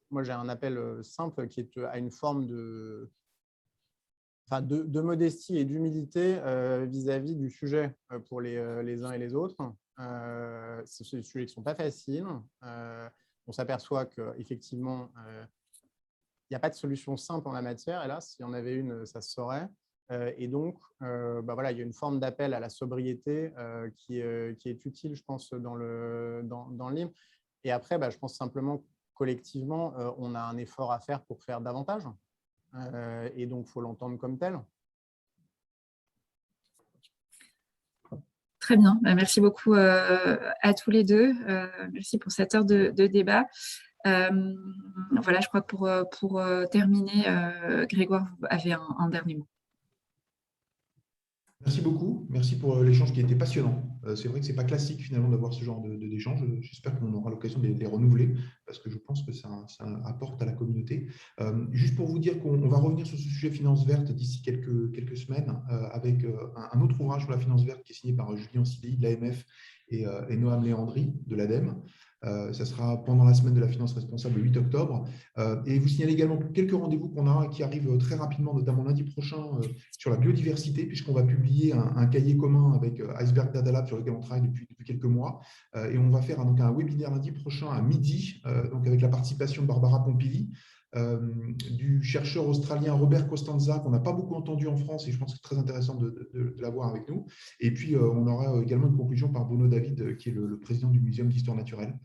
moi, j'ai un appel simple qui est à une forme de modestie et d'humilité vis-à-vis du sujet pour les uns et les autres. C'est des sujets qui ne sont pas faciles. On s'aperçoit qu'effectivement, il n'y a pas de solution simple en la matière. Hélas, s'il y en avait une, ça se saurait. Et donc, voilà, il y a une forme d'appel à la sobriété qui est utile, je pense, dans le livre. Et après, je pense simplement collectivement, on a un effort à faire pour faire davantage. Et donc, il faut l'entendre comme tel. Très bien. Merci beaucoup à tous les deux. Merci pour cette heure de débat. Voilà, je crois que pour terminer, Grégoire, vous avez un dernier mot. Merci beaucoup. Merci pour l'échange qui était passionnant. C'est vrai que ce n'est pas classique finalement d'avoir ce genre d'échange. J'espère qu'on aura l'occasion de les renouveler parce que je pense que ça apporte à la communauté. Juste pour vous dire qu'on va revenir sur ce sujet finance verte d'ici quelques semaines avec un autre ouvrage sur la finance verte qui est signé par Julien Silly de l'AMF et Noam Léandri de l'ADEME. Ça sera pendant la semaine de la finance responsable le 8 octobre. Et vous signalez également quelques rendez-vous qu'on a qui arrivent très rapidement, notamment lundi prochain, sur la biodiversité, puisqu'on va publier un cahier commun avec Iceberg Data Lab sur lequel on travaille depuis quelques mois. Et on va faire donc un webinaire lundi prochain à midi, donc avec la participation de Barbara Pompili, du chercheur australien Robert Costanza, qu'on n'a pas beaucoup entendu en France, et je pense que c'est très intéressant de l'avoir avec nous. Et puis, on aura également une conclusion par Bruno David, qui est le président du Muséum d'Histoire naturelle.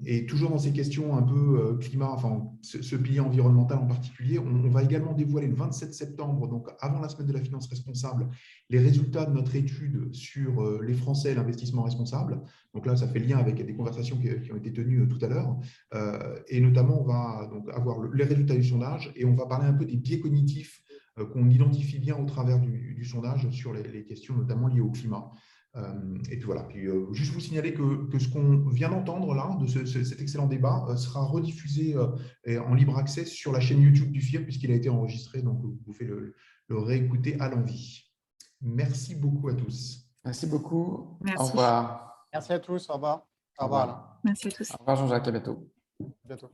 Et toujours dans ces questions un peu climat, enfin, ce pilier environnemental en particulier, on va également dévoiler le 27 septembre, donc avant la semaine de la finance responsable, les résultats de notre étude sur les Français et l'investissement responsable. Donc là, ça fait lien avec des conversations qui ont été tenues tout à l'heure. Et notamment, on va donc avoir les résultats du sondage et on va parler un peu des biais cognitifs qu'on identifie bien au travers du sondage sur les questions notamment liées au climat. Et puis voilà. Puis, juste vous signaler que ce qu'on vient d'entendre là, de cet excellent débat, sera rediffusé en libre accès sur la chaîne YouTube du FIR puisqu'il a été enregistré. Donc, vous pouvez le réécouter à l'envie. Merci beaucoup à tous. Merci beaucoup. Merci. Au revoir. Merci à tous. Au revoir. Au revoir. Alain. Merci à tous. Au revoir Jean-Jacques, à bientôt. À bientôt.